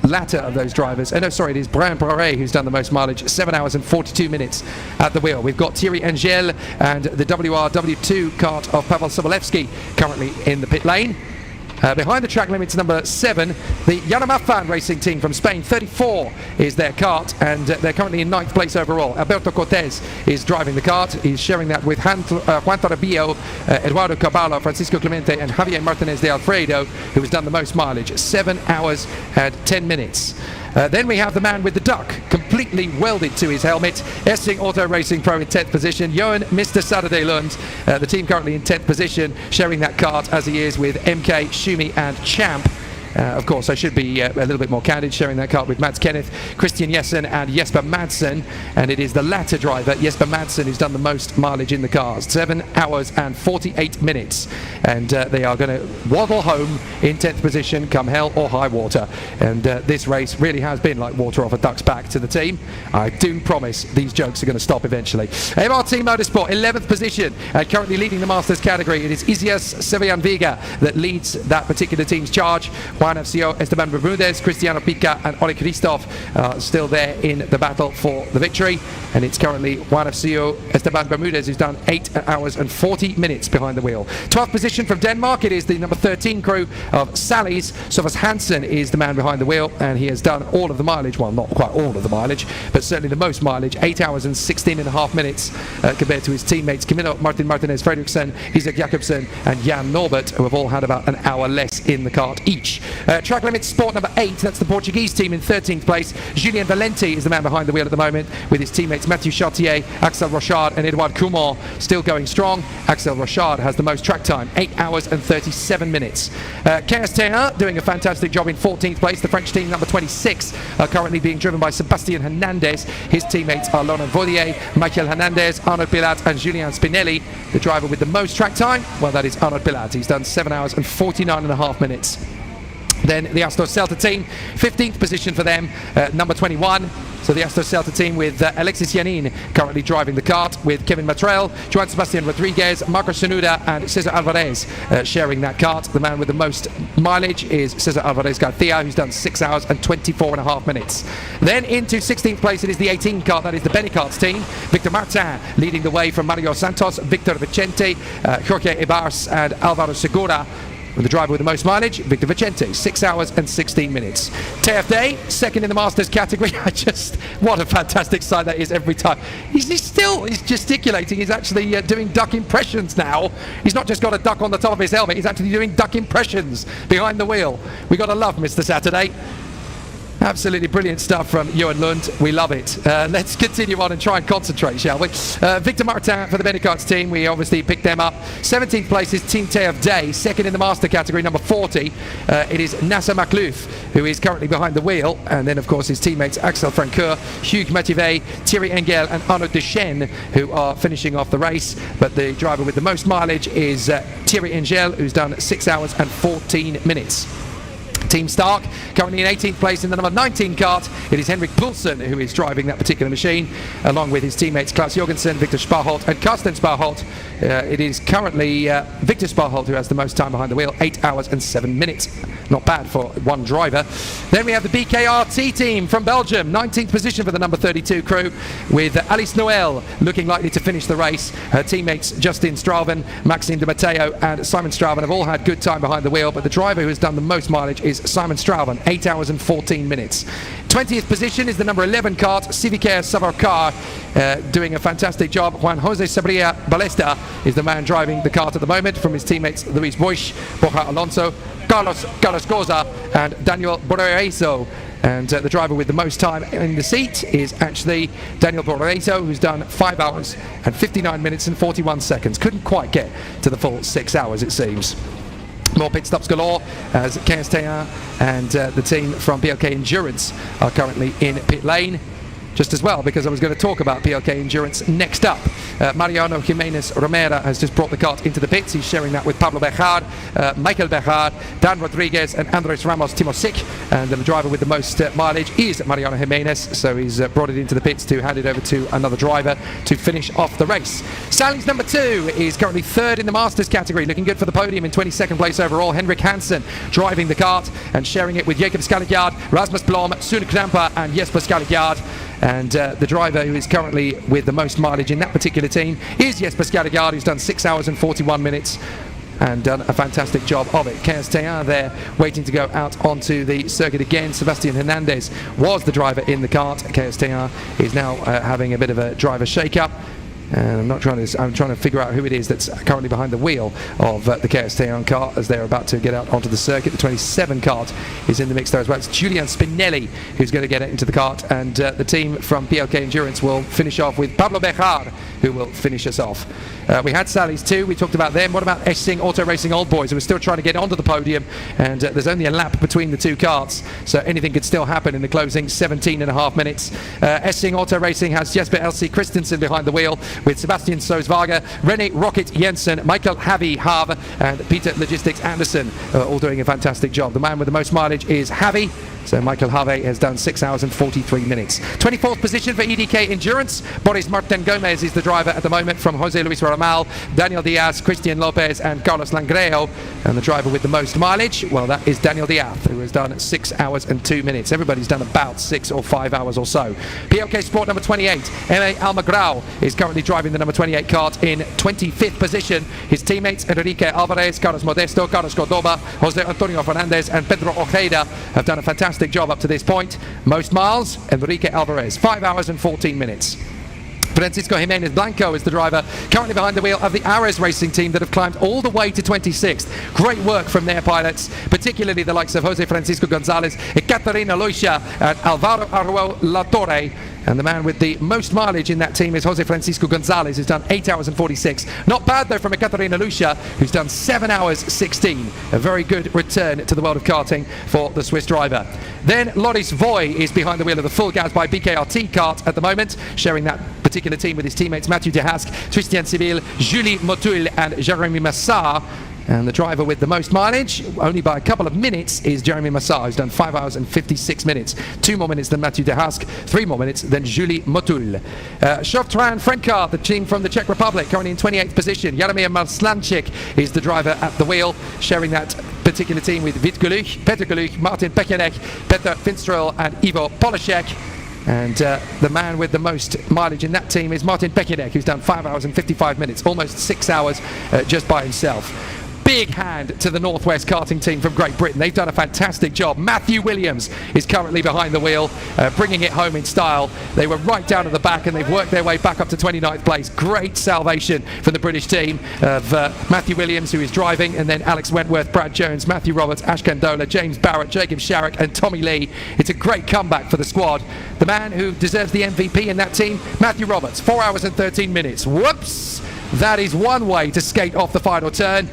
latter of those drivers. No, sorry, it is Brian Barret who's done the most mileage, 7 hours and 42 minutes at the wheel. We've got Thierry Angel and the WRW2 kart of Pavel Sobolewski currently in the pit lane. Behind the Track Limits number 7, the Yanamafan racing team from Spain, 34 is their kart, and they're currently in 9th place overall. Alberto Cortez is driving the kart. He's sharing that with Juan Toribio, Eduardo Caballo, Francisco Clemente and Javier Martinez de Alfredo, who has done the most mileage, 7 hours and 10 minutes. Then we have the man with the duck completely welded to his helmet, Essing Auto Racing Pro in 10th position, Johan Mr. Saturday Lund, the team currently in 10th position, sharing that kart as he is with MK, Schumi and Champ. Of course, I should be a little bit more candid, sharing that kart with Mads Kenneth, Christian Jessen and Jesper Madsen, and it is the latter driver, Jesper Madsen, who's done the most mileage in the cars, 7 hours and 48 minutes, and they are going to waddle home in 10th position come hell or high water, and this race really has been like water off a duck's back to the team. I do promise these jokes are going to stop eventually. MRT Motorsport, 11th position, currently leading the Masters category. It is Isias Sevian Vega that leads that particular team's charge. Juan FCO, Esteban Bermudez, Cristiano Pica and Oli Christoph still there in the battle for the victory, and it's currently Juan FCO, Esteban Bermudez who's done 8 hours and 40 minutes behind the wheel. 12th position from Denmark, it is the number 13 crew of Sally's. Sofus Hansen is the man behind the wheel, and he has done all of the mileage, well not quite all of the mileage, but certainly the most mileage, 8 hours and 16.5 minutes compared to his teammates Camilo Martin Martinez Fredriksson, Isaac Jakobsen and Jan Norbert, who have all had about an hour less in the kart each. Track Limits Sport number 8, that's the Portuguese team in 13th place. Julien Valenti is the man behind the wheel at the moment, with his teammates Mathieu Chartier, Axel Rochard and Edouard Coumont still going strong. Axel Rochard has the most track time, 8 hours and 37 minutes. KST1 doing a fantastic job in 14th place. The French team number 26 are currently being driven by Sebastian Hernandez. His teammates are Laurent Vaudier, Michael Hernandez, Arnaud Pilat and Julien Spinelli. The driver with the most track time, well, that is Arnaud Pilat. He's done 7 hours and 49.5 minutes. Then the Astor Celta team, 15th position for them, number 21. So the Astor Celta team with Alexis Yanin currently driving the kart, with Kevin Matrell, Joan Sebastian Rodriguez, Marco Sonuda and Cesar Alvarez sharing that kart. The man with the most mileage is Cesar Alvarez Garcia, who's done 6 hours and 24.5 minutes. Then into 16th place, it is the 18 kart, that is the Benicarts team. Victor Martin leading the way from Mario Santos, Victor Vicente, Jorge Ibars and Alvaro Segura. With the driver with the most mileage, Victor Vicente, 6 hours and 16 minutes. TF Day, second in the Masters category. What a fantastic sight that is every time. He's gesticulating. He's actually doing duck impressions now. He's not just got a duck on the top of his helmet, he's actually doing duck impressions behind the wheel. We got to love Mr. Saturday. Absolutely brilliant stuff from Johan Lund. We love it. Let's continue on and try and concentrate, shall we? Victor Martin for the Benicarts team. We obviously picked them up. 17th place is Team TF Day. Second in the Master category, number 40. It is Nasser Maklouf, who is currently behind the wheel. And then, of course, his teammates Axel Francoeur, Hugues Mativet, Thierry Engel and Arnaud Dechaine, who are finishing off the race. But the driver with the most mileage is Thierry Engel, who's done 6 hours and 14 minutes. Team Stark currently in 18th place in the number 19 kart. It is Henrik Poulsen who is driving that particular machine, along with his teammates Klaus Jorgensen, Victor Sparholt and Karsten Sparholt. It is currently Victor Sparholt who has the most time behind the wheel, 8 hours and 7 minutes. Not bad for one driver. Then we have the BKRT team from Belgium, 19th position for the number 32 crew, with Alice Noël looking likely to finish the race. Her teammates Justin Straven, Maxime de Matteo and Simon Straven have all had good time behind the wheel, but the driver who has done the most mileage is Simon Straven, 8 hours and 14 minutes. 20th position is the number 11 kart, Civicaire Savarcar, doing a fantastic job. Juan Jose Sabria Balesta is the man driving the kart at the moment, from his teammates Luis Boix, Borja Alonso, Carlos Goza and Daniel Borreso. And the driver with the most time in the seat is actually Daniel Borreso, who's done 5 hours and 59 minutes and 41 seconds. Couldn't quite get to the full 6 hours, it seems. More pit stops galore as Kartcenter and the team from PLK Endurance are currently in pit lane. Just as well, because I was going to talk about PLK Endurance next up. Mariano Jimenez Romera has just brought the kart into the pits. He's sharing that with Pablo Bejar, Michael Bejar, Dan Rodriguez and Andres Ramos Timosic. And the driver with the most mileage is Mariano Jimenez, so he's brought it into the pits to hand it over to another driver to finish off the race. Sally's number 2 is currently 3rd in the Masters category, looking good for the podium in 22nd place overall. Henrik Hansen driving the kart and sharing it with Jacob Skallegard, Rasmus Blom, Sune Kramper and Jesper Skallegard. And the driver who is currently with the most mileage in that particular team is Jesper Skallegard, who's done 6 hours and 41 minutes and done a fantastic job of it. Kartcenter there waiting to go out onto the circuit again. Sebastian Hernandez was the driver in the kart. Kartcenter is now having a bit of a driver shake-up. And I'm trying to figure out who it is that's currently behind the wheel of the Kartcenter car as they're about to get out onto the circuit. The 27 kart is in the mix there as well. It's Julian Spinelli who's going to get it into the kart, and the team from PLK Endurance will finish off with Pablo Bejar, who will finish us off. We had Sally's too, we talked about them. What about Essing Auto Racing Old Boys, who are still trying to get onto the podium, and there's only a lap between the two karts, so anything could still happen in the closing 17.5 minutes. Essing Auto Racing has Jesper Elsie Christensen behind the wheel, with Sebastian Soeswager, René Rocket Jensen, Michael Javi Have and Peter Logistics Anderson, all doing a fantastic job. The man with the most mileage is Javi. So Michael Have has done 6 hours and 43 minutes. 24th position for EDK Endurance. Boris Martin Gomez is the driver at the moment from Jose Luis Ramal, Daniel Diaz, Christian Lopez and Carlos Langreo. And the driver with the most mileage, well, that is Daniel Diaz, who has done 6 hours and 2 minutes. Everybody's done about 6 or 5 hours or so. PLK Sport number 28, M.A. Almagrao is currently driving the number 28 kart in 25th position. His teammates Enrique Alvarez, Carlos Modesto, Carlos Cordoba, Jose Antonio Fernandez and Pedro Ojeda have done a fantastic job up to this point. Most miles, Enrique Alvarez, 5 hours and 14 minutes. Francisco Jimenez Blanco is the driver currently behind the wheel of the Ares racing team that have climbed all the way to 26th. Great work from their pilots, particularly the likes of Jose Francisco Gonzalez, Ekaterina Loisha and Alvaro Arruel Latorre. And the man with the most mileage in that team is Jose Francisco Gonzalez, who's done 8 hours and 46. Not bad though from Ekaterina Lucia, who's done 7 hours 16. A very good return to the world of karting for the Swiss driver. Then Loris Voy is behind the wheel of the Full Gas by BKRT kart at the moment, sharing that particular team with his teammates Mathieu De Hask, Tristan Sibyl, Julie Motul and Jeremy Massard. And the driver with the most mileage, only by a couple of minutes, is Jeremy Massard, who's done 5 hours and 56 minutes. 2 more minutes than Mathieu De Hask, 3 more minutes than Julie Motul. Shovtran Frenkar, the team from the Czech Republic, currently in 28th position. Jaromir Maslanczyk is the driver at the wheel, sharing that particular team with Vít Gulich, Petr Gulich, Martin Pekenek, Petr Finstrel and Ivo Polashek. And the man with the most mileage in that team is Martin Pekenek, who's done 5 hours and 55 minutes, almost 6 hours just by himself. Big hand to the Northwest karting team from Great Britain. They've done a fantastic job. Matthew Williams is currently behind the wheel, bringing it home in style. They were right down at the back and they've worked their way back up to 29th place. Great salvation from the British team of Matthew Williams, who is driving, and then Alex Wentworth, Brad Jones, Matthew Roberts, Ash Kandola, James Barrett, Jacob Sharrock and Tommy Lee. It's a great comeback for the squad. The man who deserves the MVP in that team, Matthew Roberts, 4 hours and 13 minutes. Whoops! That is one way to skate off the final turn.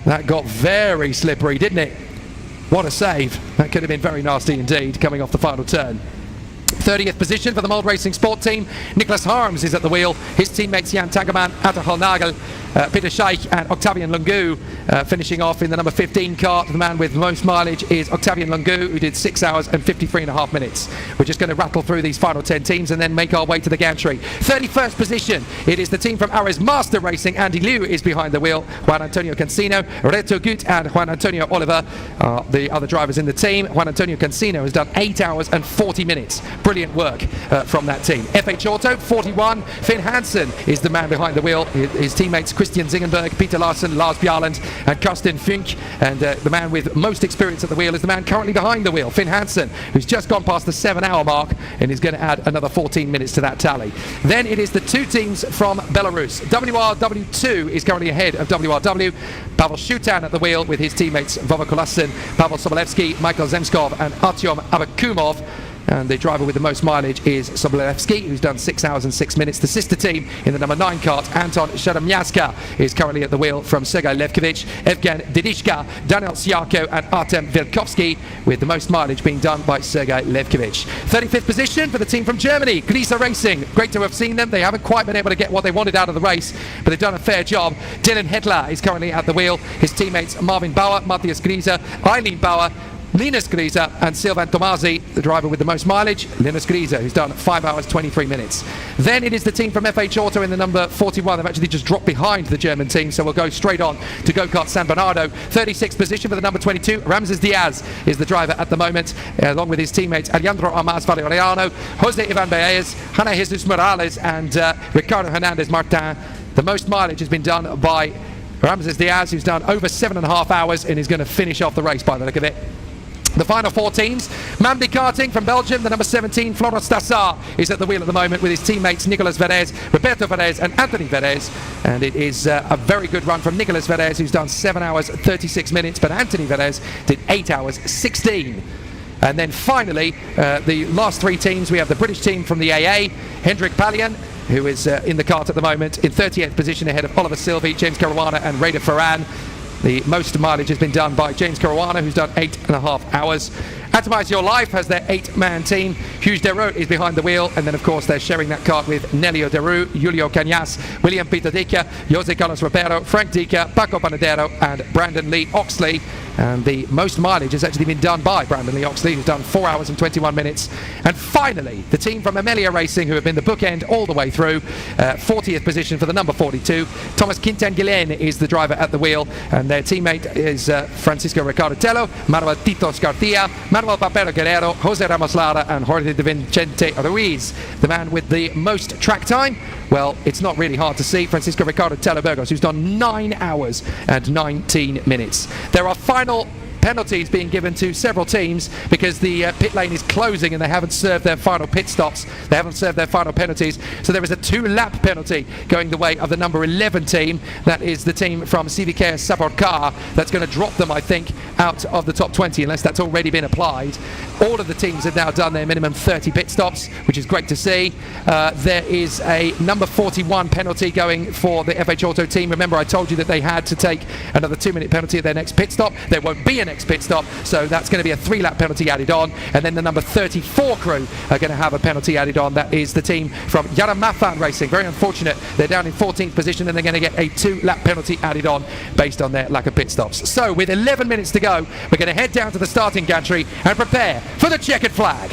That got very slippery, didn't it? What a save. That could have been very nasty indeed, coming off the final turn. 30th position for the Mold Racing Sport team. Nicholas Harms is at the wheel. His teammates Jan Tagaman, Atahal Nagel, Peter Scheich and Octavian Lungu finishing off in the number 15 kart. The man with most mileage is Octavian Lungu, who did 6 hours and 53.5 minutes. We're just going to rattle through these final 10 teams and then make our way to the gantry. 31st position, it is the team from Ares Master Racing. Andy Liu is behind the wheel. Juan Antonio Cancino, Reto Gut and Juan Antonio Oliver are the other drivers in the team. Juan Antonio Cancino has done 8 hours and 40 minutes. Brilliant work from that team. FH Auto, 41. Finn Hansen is the man behind the wheel. His teammates Christian Zingenberg, Peter Larsen, Lars Bjarland and Karsten Funk. And the man with most experience at the wheel is the man currently behind the wheel, Finn Hansen, who's just gone past the 7-hour mark and is going to add another 14 minutes to that tally. Then it is the two teams from Belarus. WRW2 is currently ahead of WRW. Pavel Shutan at the wheel with his teammates Vova Kolasin, Pavel Sobolevsky, Michael Zemskov and Artyom Abakumov. and the driver with the most mileage is Sobolewski, who's done 6 hours and 6 minutes. The sister team in the number 9 kart, Anton Sharamyaska, is currently at the wheel from Sergei Levkovich, Evgen Didishka, Daniel Siarko and Artem Velkovsky, with the most mileage being done by Sergei Levkovich. 35th position for the team from Germany, Grisa Racing. Great to have seen them. They haven't quite been able to get what they wanted out of the race, but they've done a fair job. Dylan Hedler is currently at the wheel. His teammates Marvin Bauer, Matthias Grisa, Eileen Bauer, Linus Grisa and Sylvain Tomasi, the driver with the most mileage, Linus Grisa, who's done 5 hours 23 minutes. Then it is the team from FH Auto in the number 41. They've actually just dropped behind the German team, so we'll go straight on to Go-Kart San Bernardo. 36th position for the number 22. Ramses Diaz is the driver at the moment, along with his teammates Alejandro Armas Valeriano, Jose Ivan Baez, Hannah Jesus Morales and Ricardo Hernandez Martin. The most mileage has been done by Ramses Diaz, who's done over 7.5 hours and is going to finish off the race by the look of it. The final 4 teams, Mambi Karting from Belgium, the number 17, Florent Stassard, is at the wheel at the moment with his teammates Nicolas Verez, Roberto Verez and Anthony Verez. And it is a very good run from Nicolas Verez, who's done 7 hours 36 minutes, but Anthony Verez did 8 hours 16. And then finally, the last 3 teams, we have the British team from the AA, Hendrik Pallian, who is in the kart at the moment, in 38th position ahead of Oliver Sylvie, James Caruana and Raider Ferran. The most mileage has been done by James Caruana, who's done 8.5 hours. Atomize Your Life has their 8-man team. Hugues Deroux is behind the wheel, and then of course they're sharing that kart with Nelio Deroux, Julio Cañas, William Peter Dica, Jose Carlos Ropero, Frank Dica, Paco Panadero and Brandon Lee Oxley. And the most mileage has actually been done by Brandon Lee Oxley, who's done 4 hours and 21 minutes. And finally, the team from Amelia Racing, who have been the bookend all the way through, 40th position for the number 42. Thomas Quintanguillen is the driver at the wheel, and their teammate is Francisco Ricardo Tello, Manuel Tito Scartia, Manuel Papero Guerrero, Jose Ramos Lara and Jorge de Vicente Ruiz. The man with the most track time, well, it's not really hard to see, Francisco Ricardo Tello Burgos, who's done 9 hours and 19 minutes. There are final penalties being given to several teams because the pit lane is closing and they haven't served their final pit stops. They haven't served their final penalties. So there is a 2-lap penalty going the way of the number 11 team. That is the team from CVK Saporcar. That's going to drop them, I think, out of the top 20 unless that's already been applied. All of the teams have now done their minimum 30 pit stops, which is great to see. There is a number 41 penalty going for the FH Auto team. Remember, I told you that they had to take another 2-minute penalty at their next pit stop. There won't be an next pit stop, so that's going to be a 3-lap penalty added on, and then the number 34 crew are going to have a penalty added on. That is the team from Yaramafan Racing. Very unfortunate, they're down in 14th position and they're going to get a 2-lap penalty added on based on their lack of pit stops. So with 11 minutes to go, we're going to head down to the starting gantry and prepare for the checkered flag.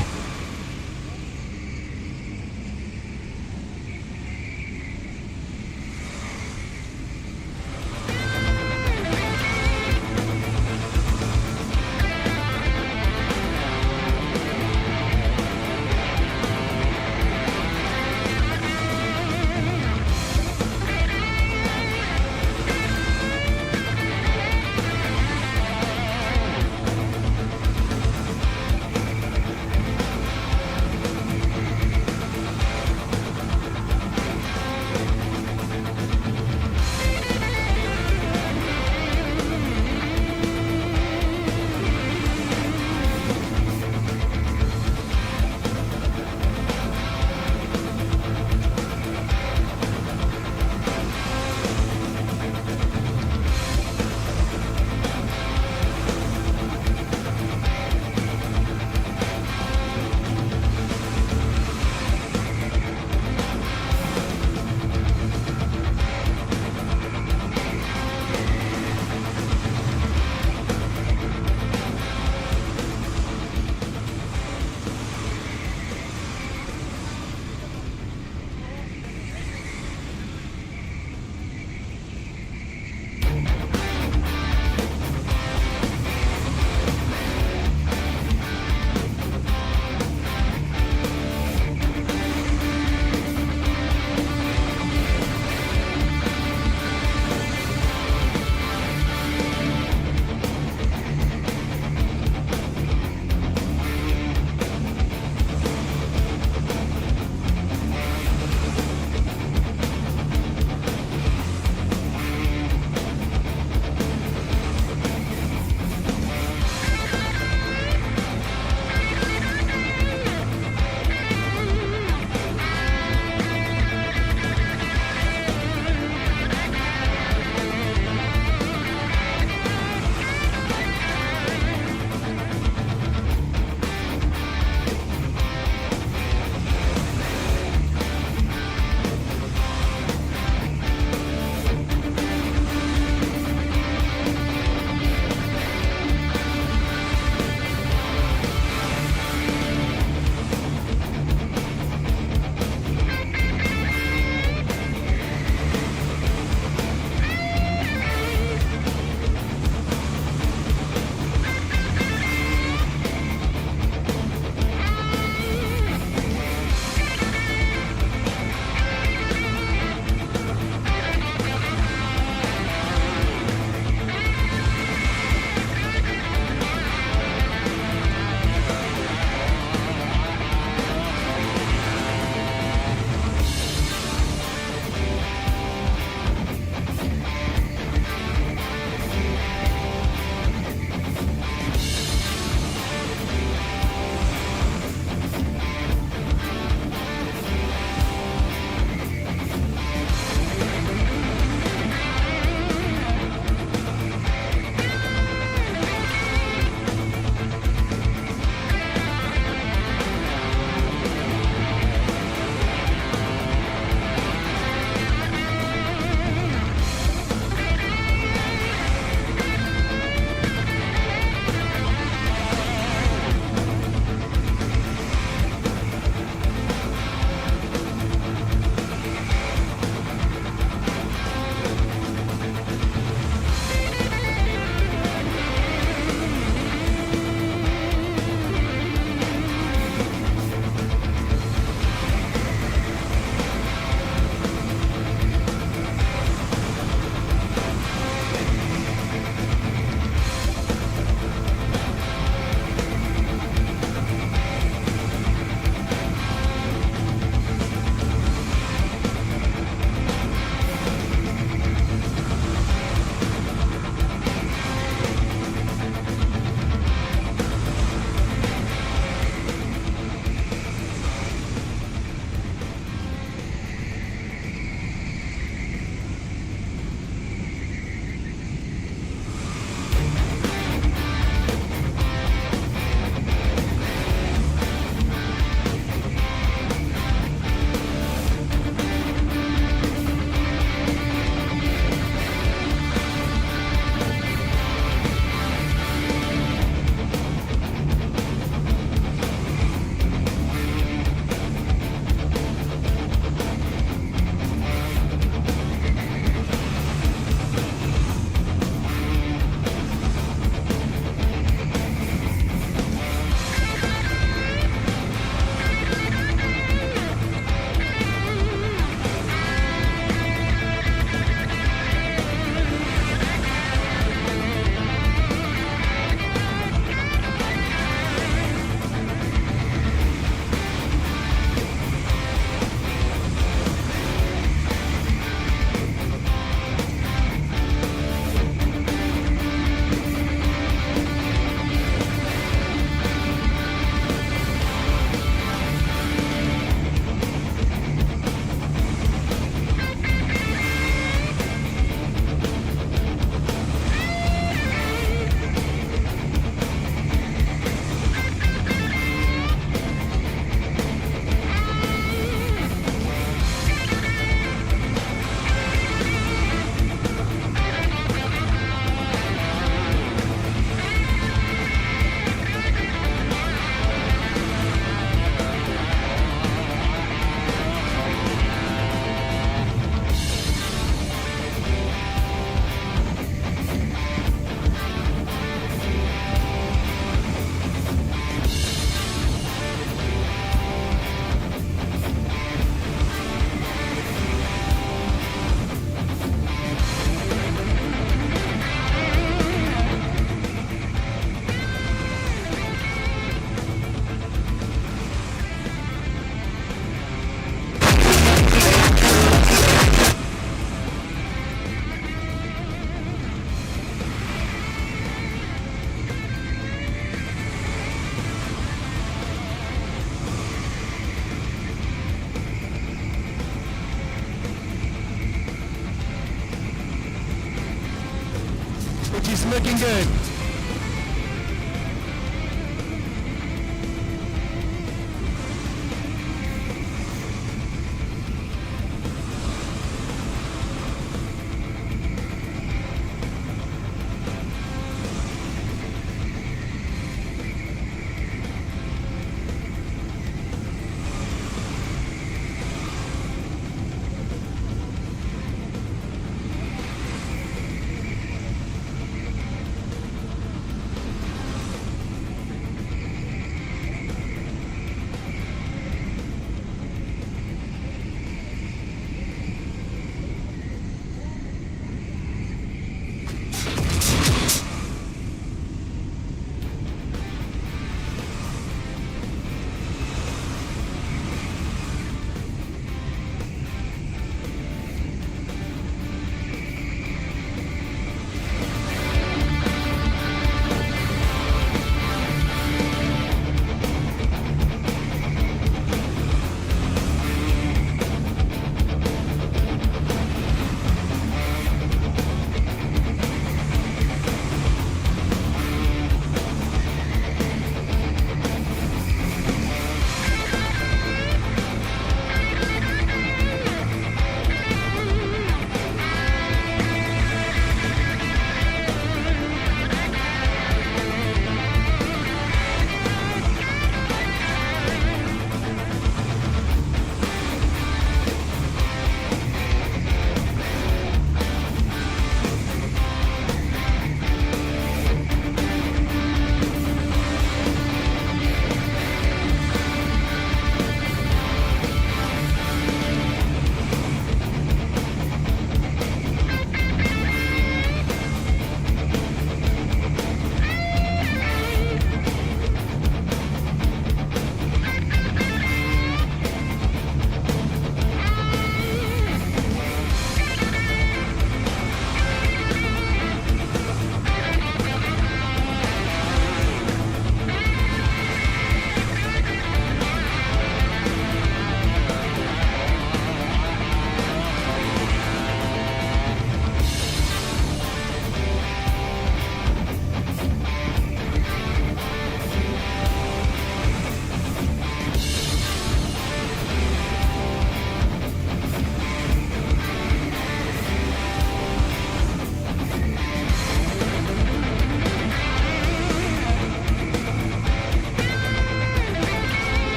which is looking good.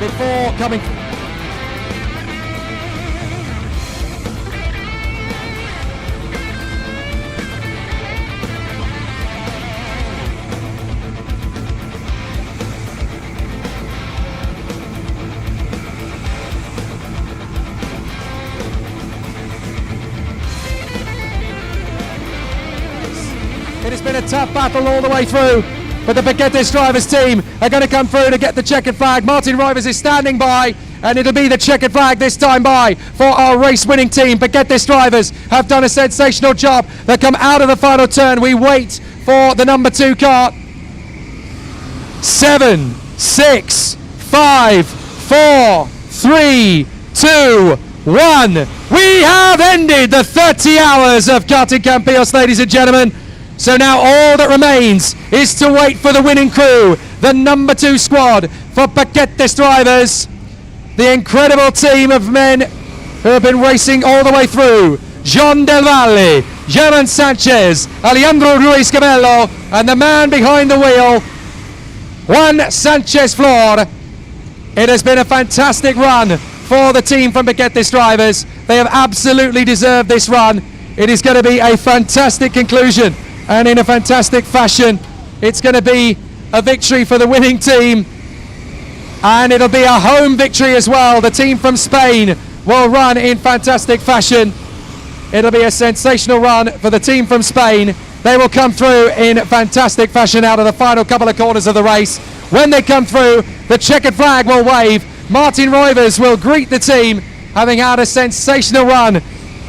Before coming. It has been a tough battle all the way through, but the Paquetes drivers team are going to come through to get the checkered flag. Martin Rivers is standing by, and it'll be the checkered flag this time by for our race-winning team. Paquetes drivers have done a sensational job. They come out of the final turn. We wait for the number 2 car. 7, 6, 5, 4, 3, 2, 1. We have ended the 30 hours of Karting Campillos, ladies and gentlemen. So now all that remains is to wait for the winning crew, the number 2 squad for Paquetes drivers. The incredible team of men who have been racing all the way through. John Del Valle, German Sanchez, Alejandro Ruiz Cabello, and the man behind the wheel, Juan Sanchez Flor. It has been a fantastic run for the team from Paquetes drivers. They have absolutely deserved this run. It is going to be a fantastic conclusion, and in a fantastic fashion, it's going to be a victory for the winning team, and it'll be a home victory as well. The team from Spain will run in fantastic fashion. It'll be a sensational run for the team from Spain. They will come through in fantastic fashion out of the final couple of corners of the race. When they come through, the checkered flag will wave. Martin Rivers will greet the team, having had a sensational run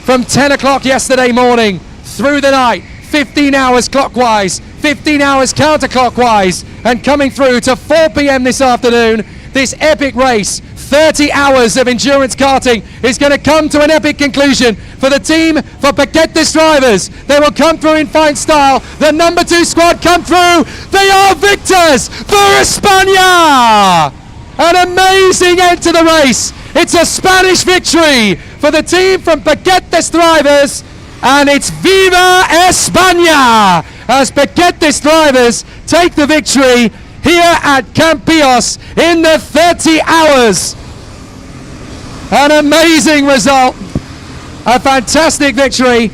from 10 o'clock yesterday morning through the night, 15 hours clockwise, 15 hours counterclockwise, and coming through to 4 p.m. this afternoon. This epic race, 30 hours of endurance karting is going to come to an epic conclusion for the team for Paquetes drivers. They will come through in fine style. The number 2 squad come through. They are victors for España. An amazing end to the race. It's a Spanish victory for the team from Paquetes drivers, and it's Viva España as Paquetes drivers take the victory here at Campillos in the 30 hours. An amazing result, a fantastic victory.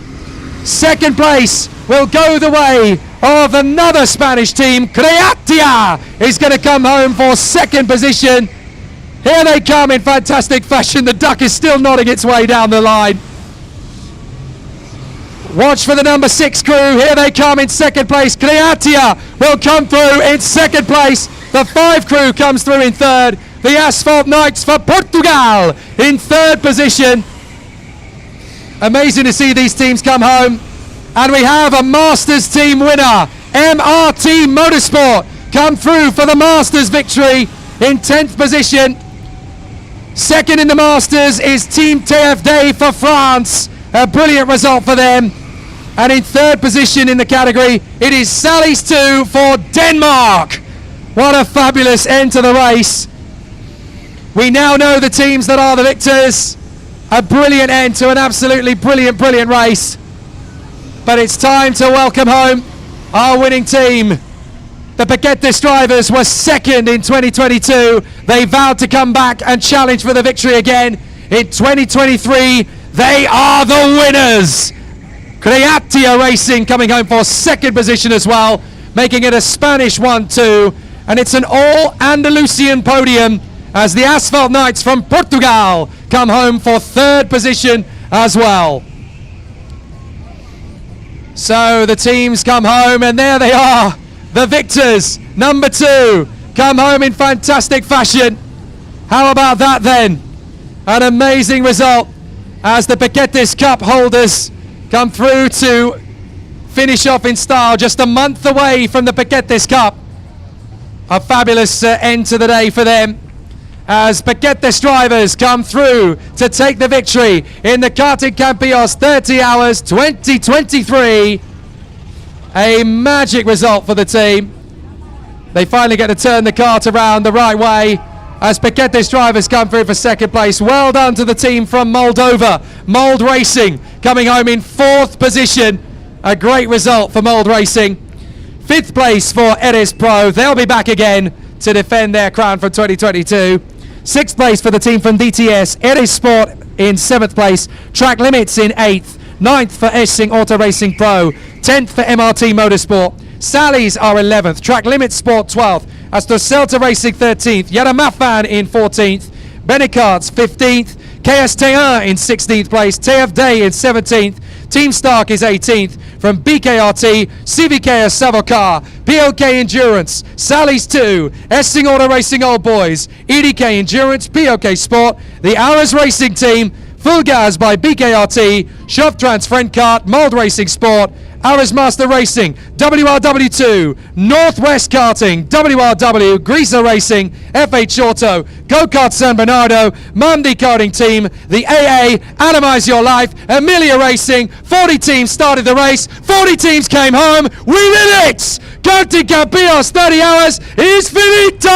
Second place will go the way of another Spanish team. Creatia is going to come home for second position. Here they come in fantastic fashion. The duck is still nodding its way down the line. Watch for the number 6 crew. Here they come in second place. Creatia will come through in second place. The 5 crew comes through in third. The Asphalt Knights for Portugal in third position. Amazing to see these teams come home. And we have a Masters team winner. MRT Motorsport come through for the Masters victory in 10th position. Second in the Masters is Team TFD for France. A brilliant result for them. And in third position in the category, it is Sally's 2 for Denmark. What a fabulous end to the race. We now know the teams that are the victors. A brilliant end to an absolutely brilliant race. But it's time to welcome home our winning team. The Paquetes drivers were second in 2022. They vowed to come back and challenge for the victory again. In 2023, they are the winners. Creatia Racing coming home for second position as well, making it a Spanish 1-2. And it's an all-Andalusian podium as the Asphalt Knights from Portugal come home for third position as well. So the teams come home, and there they are, the victors. Number 2 come home in fantastic fashion. How about that then? An amazing result as the Paquetes Cup holders come through to finish off in style, just a month away from the Paquetes Cup. A fabulous end to the day for them as Paquetes drivers come through to take the victory in the Karting Campillos 30 Hours 2023. A magic result for the team. They finally get to turn the kart around the right way as Paquetes drivers come through for second place. Well done to the team from Moldova, Mold Racing, coming home in fourth position. A great result for Mold Racing. Fifth place for Eres Pro. They'll be back again to defend their crown from 2022. Sixth place for the team from DTS, Eres Sport in seventh place. Track Limits in eighth. Ninth for Essing Auto Racing Pro. 10th for MRT Motorsport. Sally's are 11th. Track Limits Sport 12th. Celta Racing 13th. Yaramafan in 14th. Benecarts 15th. KST1 in 16th place. TFD in 17th. Team Stark is 18th. From BKRT, CVK Savocar, POK Endurance, Sally's 2, Essing Auto Racing Old Boys, EDK Endurance, POK Sport, the Hours Racing Team, Full Gas by BKRT, Shoptrans Friendcart, Mold Racing Sport, Hours Master Racing, WRW2, Northwest Karting, WRW, Greaser Racing, FH Auto, Go-Kart San Bernardo, Mundi Karting Team, the AA, Atomize Your Life, Amelia Racing. 40 teams started the race, 40 teams came home. We did it! Karting Campillos 30 Hours is finito!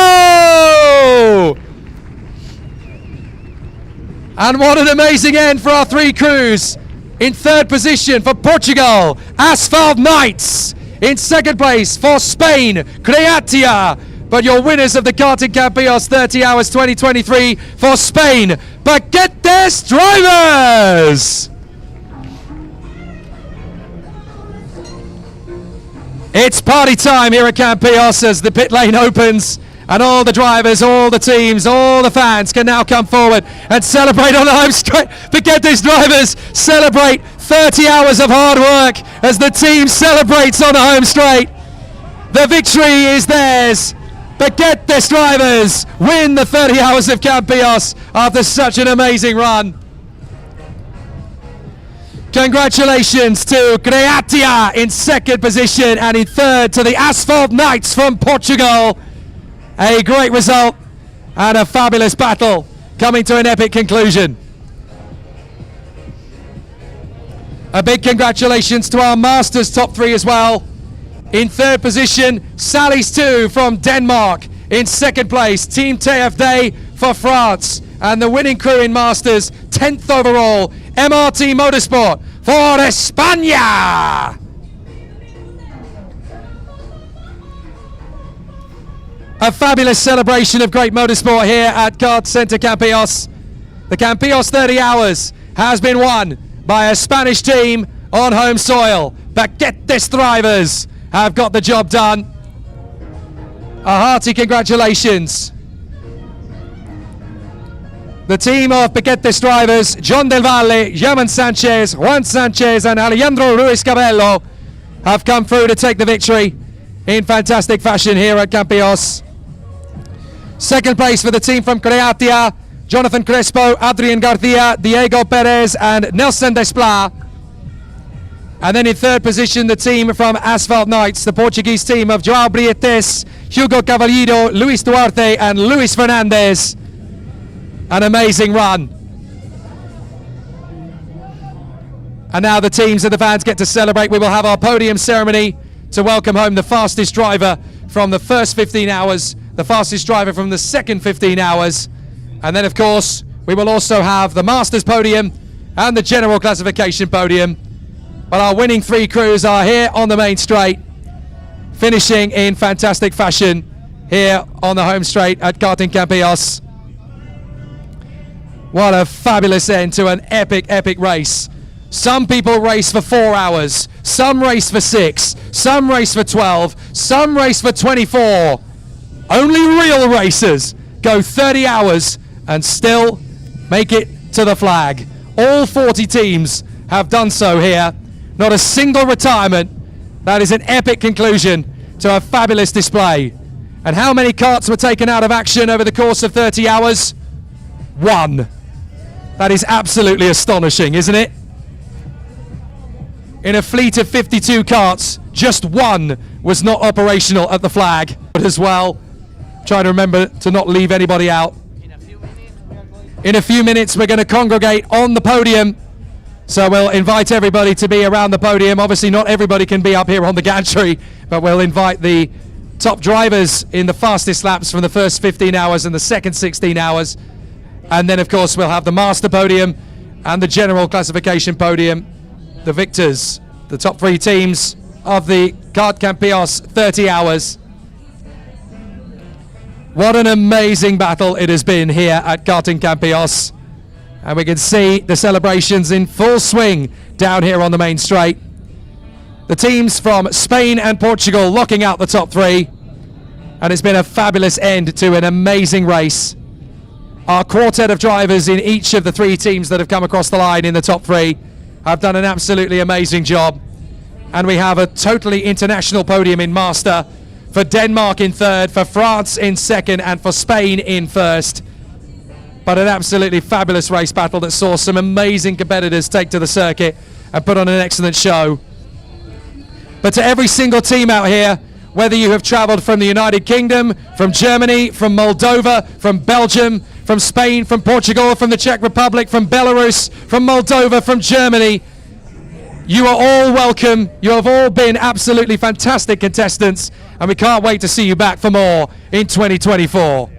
And what an amazing end for our 3 crews. In third position for Portugal, Asphalt Knights. In second place for Spain, Creatia. But your winners of the Karting Campillos 30 Hours 2023 for Spain, Paquetes drivers. It's party time here at Campillos as the pit lane opens. And all the drivers, all the teams, all the fans can now come forward and celebrate on the home straight. Paquetes drivers celebrate 30 hours of hard work as the team celebrates on the home straight. The victory is theirs. Paquetes drivers win the 30 Hours of Campillos after such an amazing run. Congratulations to Creatia in second position, and in third to the Asphalt Knights from Portugal. A great result and a fabulous battle. coming to an epic conclusion. A big congratulations to our Masters top 3 as well. In 3rd position, Sally's 2 from Denmark. In 2nd place, Team TFD for France. And the winning crew in Masters, 10th overall, MRT Motorsport for España. A fabulous celebration of great motorsport here at Kartcenter Campillos. The Campillos 30 Hours has been won by a Spanish team on home soil. Paquetes drivers have got the job done. A hearty congratulations. The team of Paquetes drivers, John Del Valle, German Sanchez, Juan Sanchez and Alejandro Ruiz Cabello have come through to take the victory in fantastic fashion here at Campillos. 2nd place for the team from Croatia, Jonathan Crespo, Adrian Garcia, Diego Perez and Nelson Desplat. And then in 3rd position, the team from Asphalt Knights, the Portuguese team of Joao Brietes, Hugo Cavallero, Luis Duarte and Luis Fernandez. An amazing run. And now the teams and the fans get to celebrate. We will have our podium ceremony to welcome home the fastest driver from the first 15 hours, the fastest driver from the second 15 hours. And then, of course, we will also have the Masters podium and the general classification podium. But our winning 3 crews are here on the main straight, finishing in fantastic fashion here on the home straight at Karting Campillos. What a fabulous end to an epic, epic race. Some people race for 4 hours, some race for 6, some race for 12, some race for 24. Only real racers go 30 hours and still make it to the flag. All 40 teams have done so here. Not a single retirement. That is an epic conclusion to a fabulous display. And how many karts were taken out of action over the course of 30 hours? 1. That is absolutely astonishing, isn't it? In a fleet of 52 karts, just 1 was not operational at the flag as well. Trying to remember to not leave anybody out. In a few minutes, we're going to congregate on the podium. So we'll invite everybody to be around the podium. Obviously, not everybody can be up here on the gantry, but we'll invite the top drivers in the fastest laps from the first 15 hours and the second 16 hours. And then, of course, we'll have the master podium and the general classification podium. The victors, the top 3 teams of the Kart Campillos 30 Hours. What an amazing battle it has been here at Karting Campillos. And we can see the celebrations in full swing down here on the main straight. The teams from Spain and Portugal locking out the top 3. And it's been a fabulous end to an amazing race. Our quartet of drivers in each of the 3 teams that have come across the line in the top 3 have done an absolutely amazing job. And we have a totally international podium in Master for Denmark in 3rd, for France in 2nd, and for Spain in 1st. But an absolutely fabulous race battle that saw some amazing competitors take to the circuit and put on an excellent show. But to every single team out here, whether you have traveled from the United Kingdom, from Germany, from Moldova, from Belgium, from Spain, from Portugal, from the Czech Republic, from Belarus, from Moldova, from Germany, you are all welcome. You have all been absolutely fantastic contestants, and we can't wait to see you back for more in 2024.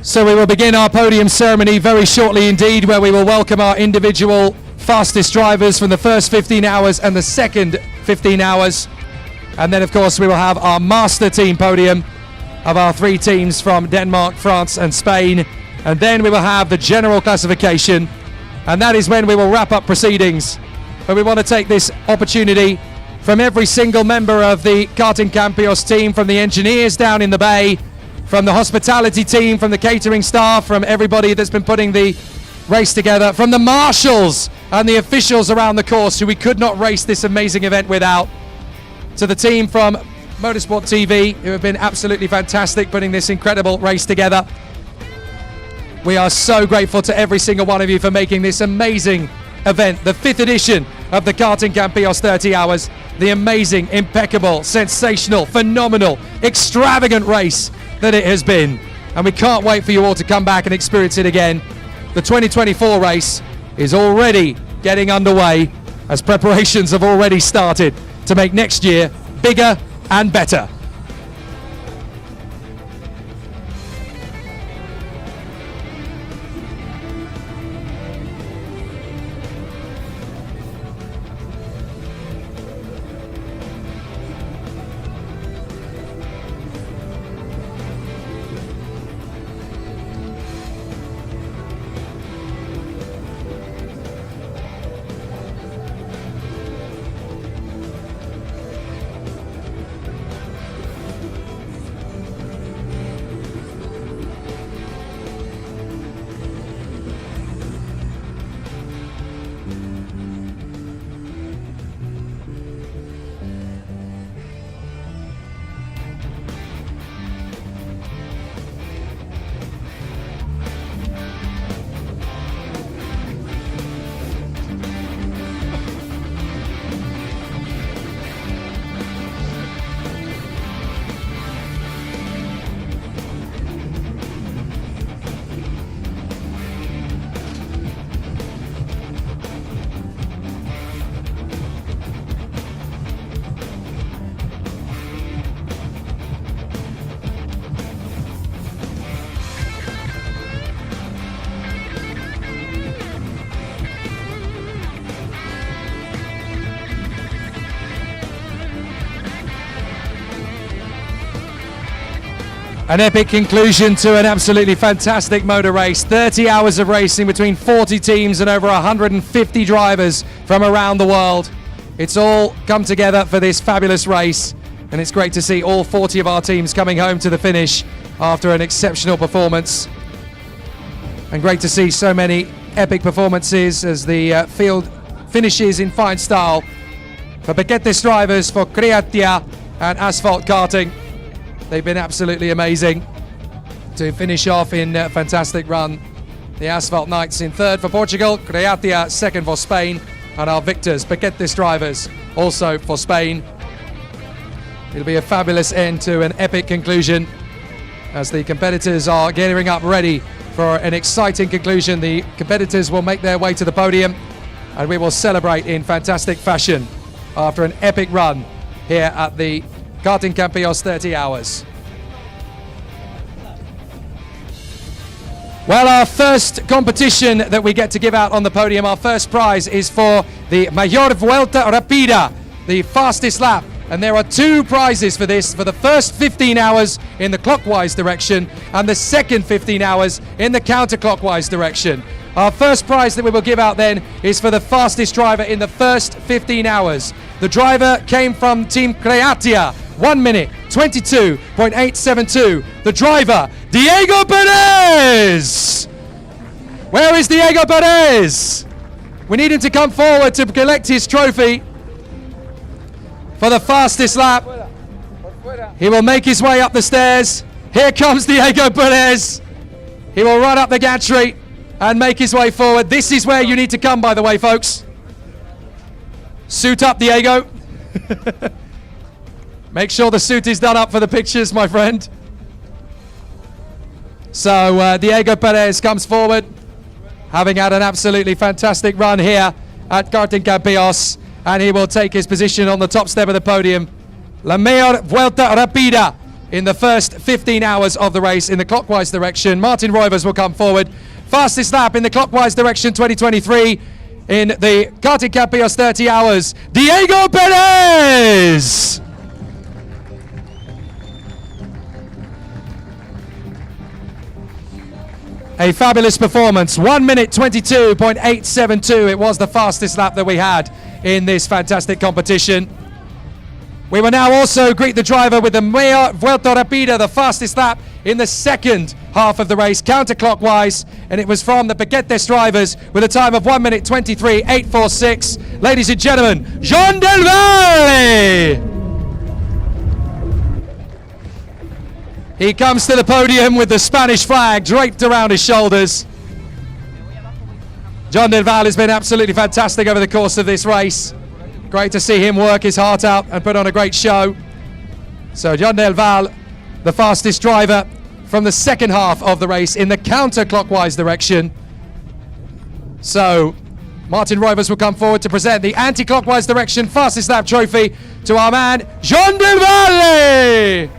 So we will begin our podium ceremony very shortly indeed, where we will welcome our individual fastest drivers from the first 15 hours and the second 15 hours. And then, of course, we will have our master team podium of our 3 teams from Denmark, France and Spain. And then we will have the general classification. And that is when we will wrap up proceedings. But we want to take this opportunity from every single member of the Karting Campillos team, from the engineers down in the bay, from the hospitality team, from the catering staff, from everybody that's been putting the race together, from the marshals and the officials around the course who we could not race this amazing event without, to the team from Motorsport TV who have been absolutely fantastic putting this incredible race together. We are so grateful to every single one of you for making this amazing event, the 5th edition of the Karting Campillos 30 Hours, the amazing, impeccable, sensational, phenomenal, extravagant race that it has been. And we can't wait for you all to come back and experience it again. The 2024 race is already getting underway as preparations have already started to make next year bigger and better. An epic conclusion to an absolutely fantastic motor race. 30 hours of racing between 40 teams and over 150 drivers from around the world. It's all come together for this fabulous race, and it's great to see all 40 of our teams coming home to the finish after an exceptional performance. And great to see so many epic performances as the field finishes in fine style for Paquetes drivers, for Kreatia and Asphalt Karting. They've been absolutely amazing to finish off in a fantastic run. The Asphalt Knights in 3rd for Portugal, Kreatia 2nd for Spain, and our victors, Paquetes drivers, also for Spain. It'll be a fabulous end to an epic conclusion as the competitors are gearing up ready for an exciting conclusion. The competitors will make their way to the podium and we will celebrate in fantastic fashion after an epic run here at the Karting Campillos 30 Hours. Well, our first competition that we get to give out on the podium, our first prize is for the Mayor Vuelta Rápida, the fastest lap. And there are 2 prizes for this, for the first 15 hours in the clockwise direction and the second 15 hours in the counterclockwise direction. Our first prize that we will give out then is for the fastest driver in the first 15 hours. The driver came from Team Kreatia, 1 minute 22.872. The driver, Diego Perez. Where is Diego Perez? We need him to come forward to collect his trophy for the fastest lap. He will make his way up the stairs. Here comes Diego Perez. He will run up the gantry and make his way forward. This is where you need to come, by the way, folks. Suit up, Diego. Make sure the suit is done up for the pictures, my friend. So Diego Perez comes forward, having had an absolutely fantastic run here at Karting Campillos, and he will take his position on the top step of the podium. La Mayor Vuelta Rápida in the first 15 hours of the race in the clockwise direction. Martin Roivers will come forward. Fastest lap in the clockwise direction 2023 in the Karting Campillos 30 Hours, Diego Perez! A fabulous performance, 1 minute 22.872. It was the fastest lap that we had in this fantastic competition. We will now also greet the driver with the Mayor Vuelta Rápida, the fastest lap in the second half of the race, counterclockwise, and it was from the Paquetes drivers with a time of 1 minute 23.846. Ladies and gentlemen, Jean Del Valle! He comes to the podium with the Spanish flag draped around his shoulders. Jean Del Valle has been absolutely fantastic over the course of this race. Great to see him work his heart out and put on a great show. So Jean Del Valle, the fastest driver from the second half of the race in the counterclockwise direction. So Martin Roivers will come forward to present the anti-clockwise direction fastest lap trophy to our man, Jean Del Valle!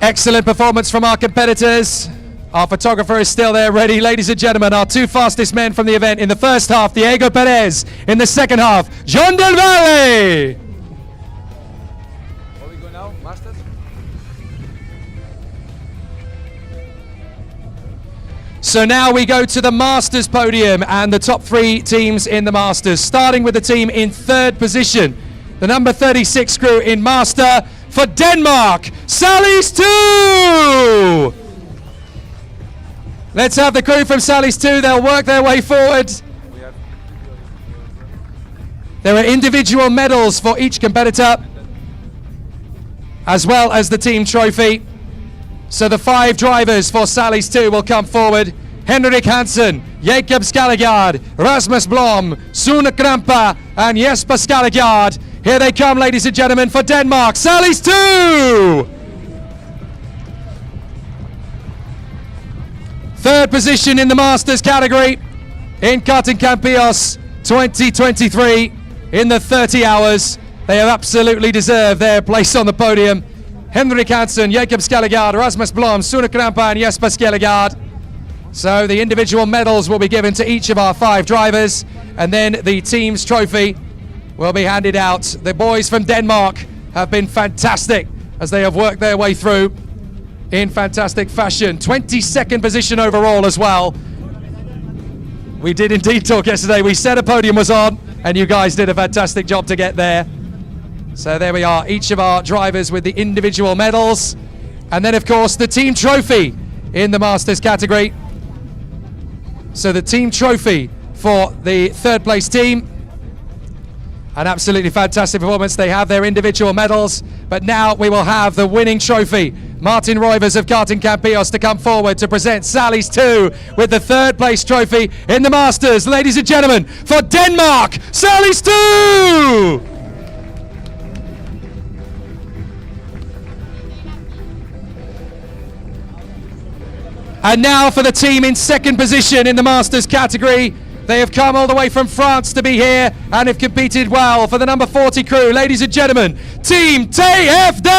Excellent performance from our competitors. Our photographer is still there ready. Ladies and gentlemen, our two fastest men from the event in the first half, Diego Perez. In the second half, Jean Del Valle. Where we go now, Masters? So now we go to the Masters podium and the top three teams in the Masters, starting with the team in third position. The number 36 crew in Master for Denmark, Sally's 2! Let's have the crew from Sally's 2, they'll work their way forward. There are individual medals for each competitor, as well as the team trophy. So the 5 drivers for Sally's 2 will come forward. Henrik Hansen, Jakob Skallegard, Rasmus Blom, Sune Krampa and Jesper Skallegard. Here they come, ladies and gentlemen, for Denmark, Sally's 2! Third position in the Masters category in Karting Campillos 2023 in the 30 hours. They have absolutely deserved their place on the podium. Henrik Hansen, Jakob Skallegard, Rasmus Blom, Sune Krampa and Jesper Skallegard. So the individual medals will be given to each of our 5 drivers, and then the team's trophy will be handed out. The boys from Denmark have been fantastic as they have worked their way through in fantastic fashion. 22nd position overall as well. We did indeed talk yesterday. We said a podium was on, and you guys did a fantastic job to get there. So there we are, each of our drivers with the individual medals. And then, of course, the team trophy in the Masters category. So the team trophy for the third place team. An absolutely fantastic performance. They have their individual medals, but now we will have the winning trophy. Martin Roivers of Karting Campillos to come forward to present Sally's 2 with the third place trophy in the Masters. Ladies and gentlemen, for Denmark, Sally's 2! And now for the team in second position in the Masters category. They have come all the way from France to be here and have competed well for the number 40 crew. Ladies and gentlemen, Team TFD!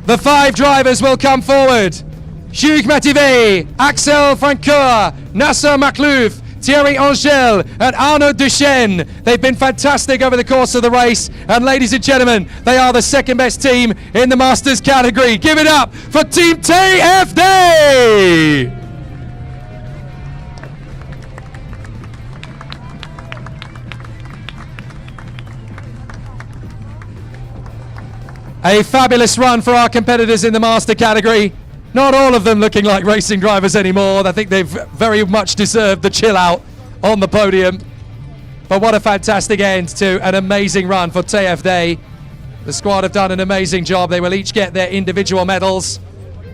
The 5 drivers will come forward. Hugues Mativé, Axel Francoeur, Nasser Maklouf, Thierry Angel and Arnaud Duchesne. They've been fantastic over the course of the race. And ladies and gentlemen, they are the second best team in the Masters category. Give it up for Team TFD! A fabulous run for our competitors in the Master category. Not all of them looking like racing drivers anymore. I think they've very much deserved the chill out on the podium. But what a fantastic end to an amazing run for TFD. The squad have done an amazing job. They will each get their individual medals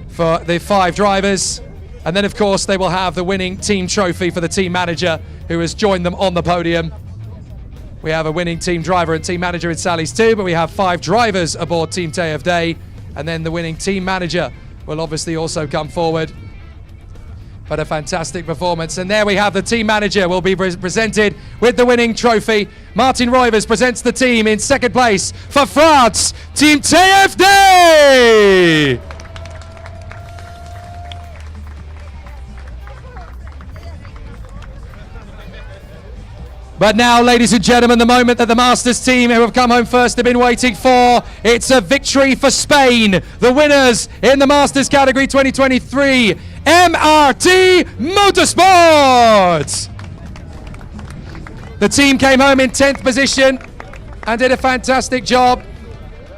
for the 5 drivers. And then, of course, they will have the winning team trophy for the team manager who has joined them on the podium. We have a winning team driver and team manager in Sally's 2, but we have 5 drivers aboard Team TFD. And then the winning team manager will obviously also come forward. But a fantastic performance. And there we have the team manager will be presented with the winning trophy. Martin Roivers presents the team in second place for France, Team TFD! But now, ladies and gentlemen, the moment that the Masters team who have come home first have been waiting for. It's a victory for Spain. The winners in the Masters category 2023, MRT Motorsport. The team came home in 10th position and did a fantastic job.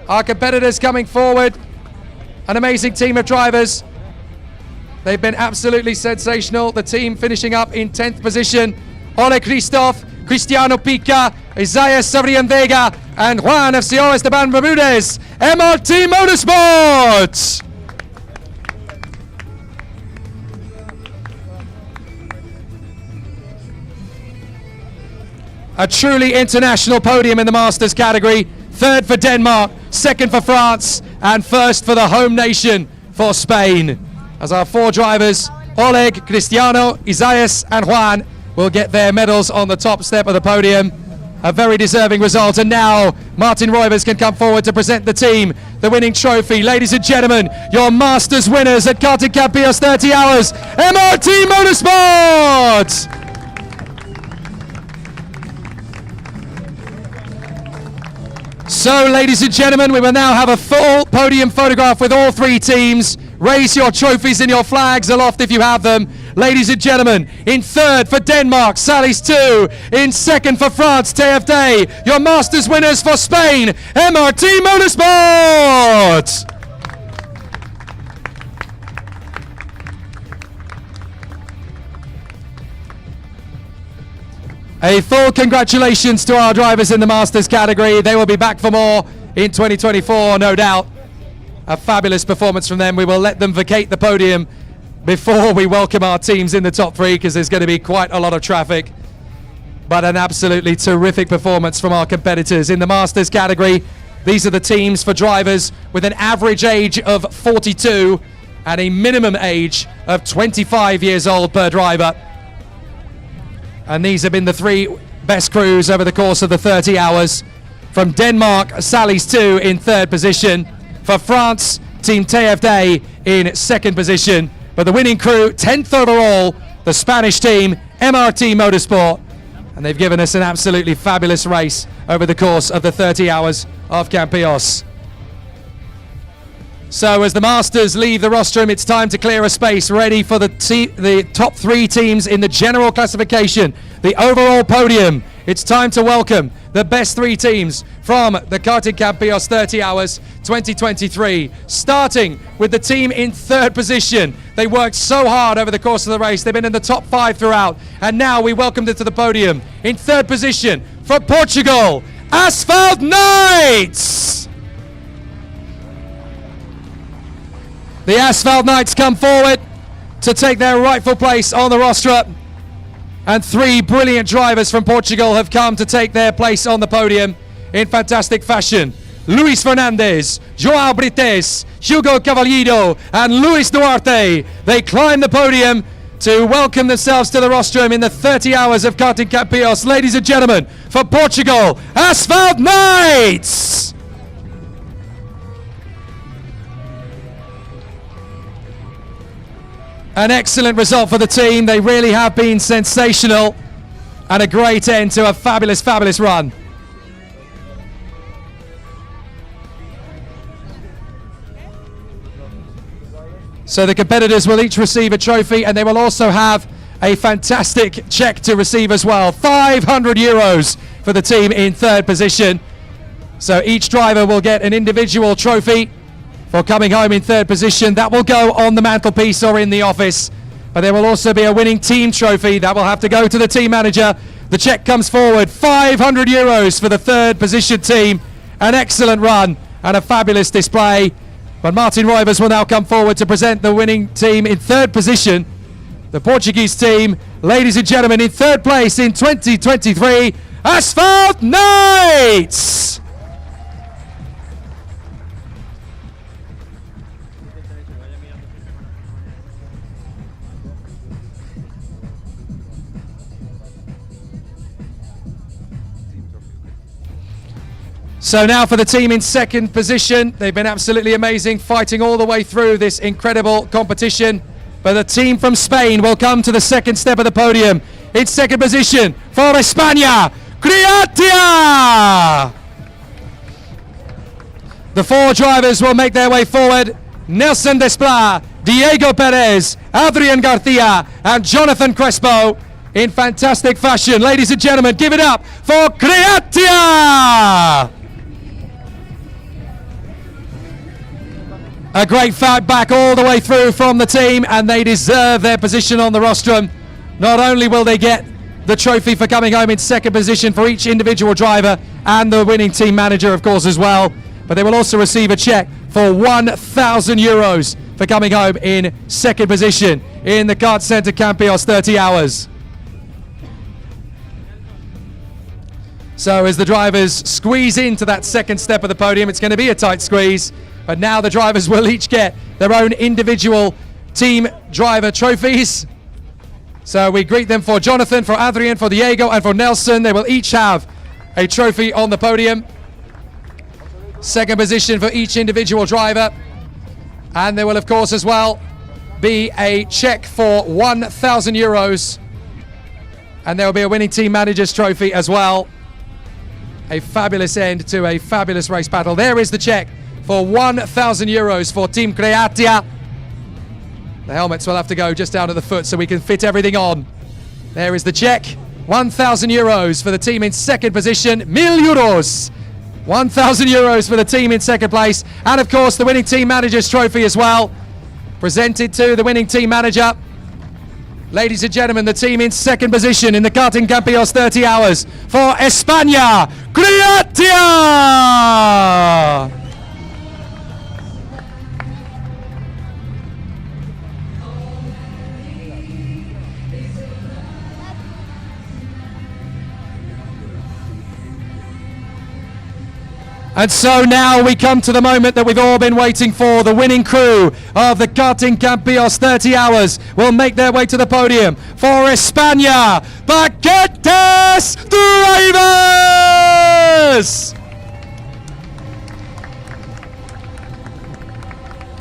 Our competitors coming forward, an amazing team of drivers. They've been absolutely sensational. The team finishing up in 10th position. Ole Christoph, Cristiano Pica, Isaias Savrian Vega, and Juan FCO Esteban Bermudez. MRT Motorsport! A truly international podium in the Masters category. Third for Denmark, second for France, and first for the home nation for Spain. As our four drivers, Oleg, Cristiano, Isaias, and Juan, will get their medals on the top step of the podium. A very deserving result. And now Martin Roivers can come forward to present the team the winning trophy. Ladies and gentlemen, your Masters winners at Karting Campillos 30 Hours, MRT Motorsport! So, ladies and gentlemen, we will now have a full podium photograph with all three teams. Raise your trophies and your flags aloft if you have them. Ladies and gentlemen, in third for Denmark, Salis 2. In second for France, TFD. Your Masters winners for Spain, MRT Motorsport! A full congratulations to our drivers in the Masters category. They will be back for more in 2024, no doubt. A fabulous performance from them. We will let them vacate the podium before we welcome our teams in the top three, because there's going to be quite a lot of traffic. But an absolutely terrific performance from our competitors in the Masters category. These are the teams for drivers with an average age of 42 and a minimum age of 25 years old per driver. And these have been the three best crews over the course of the 30 hours. From Denmark, Salis 2 in third position. For France, Team TFD in second position. But the winning crew, 10th overall, the Spanish team, MRT Motorsport. And they've given us an absolutely fabulous race over the course of the 30 hours of Campillos. So as the Masters leave the rostrum, it's time to clear a space ready for the top three teams in the general classification, the overall podium. It's time to welcome the best three teams from the Karting Campillos 30 Hours 2023. Starting with the team in third position. They worked so hard over the course of the race. They've been in the top five throughout. And now we welcomed them to the podium. In third position for Portugal, Asphalt Knights! The Asphalt Knights come forward to take their rightful place on the rostra. And three brilliant drivers from Portugal have come to take their place on the podium in fantastic fashion. Luis Fernandez, Joao Brites, Hugo Cavalido, and Luis Duarte. They climb the podium to welcome themselves to the rostrum in the 30 hours of Karting Campillos. Ladies and gentlemen, for Portugal, Asphalt Knights! An excellent result for the team. They really have been sensational, and a great end to a fabulous, fabulous run. So the competitors will each receive a trophy, and they will also have a fantastic check to receive as well. 500 euros for the team in third position. So each driver will get an individual trophy for coming home in third position. That will go on the mantelpiece or in the office. But there will also be a winning team trophy that will have to go to the team manager. The check comes forward, 500 euros for the third position team. An excellent run and a fabulous display. But Martin Roivers will now come forward to present the winning team in third position. The Portuguese team, ladies and gentlemen, in third place in 2023, Asphalt Knights! So now for the team in second position. They've been absolutely amazing, fighting all the way through this incredible competition. But the team from Spain will come to the second step of the podium. In second position for España, Croatia! The four drivers will make their way forward. Nelson Desplat, Diego Perez, Adrian Garcia, and Jonathan Crespo in fantastic fashion. Ladies and gentlemen, give it up for Creatia! A great fight back all the way through from the team, and they deserve their position on the rostrum. Not only will they get the trophy for coming home in second position for each individual driver and the winning team manager, of course, as well, but they will also receive a check for 1,000 euros for coming home in second position in the Kartcenter Campillos 30 hours. So as the drivers squeeze into that second step of the podium, it's going to be a tight squeeze, but now the drivers will each get their own individual team driver trophies. So we greet them for Jonathan, for Adrian, for Diego, and for Nelson. They will each have a trophy on the podium. Second position for each individual driver. And there will, of course, as well be a check for 1,000 euros. And there will be a winning team manager's trophy as well. A fabulous end to a fabulous race battle. There is the check for 1,000 euros for Team Creatia. The helmets will have to go just down to the foot so we can fit everything on. There is the check. 1,000 euros for the team in second position. 1,000 euros. 1,000 euros for the team in second place. And of course the winning team manager's trophy as well. Presented to the winning team manager. Ladies and gentlemen, the team in second position in the Karting Campillos 30 hours for España, Creatia! And so now we come to the moment that we've all been waiting for. The winning crew of the Karting Campillos 30 hours will make their way to the podium for España. Paquetes Drivers!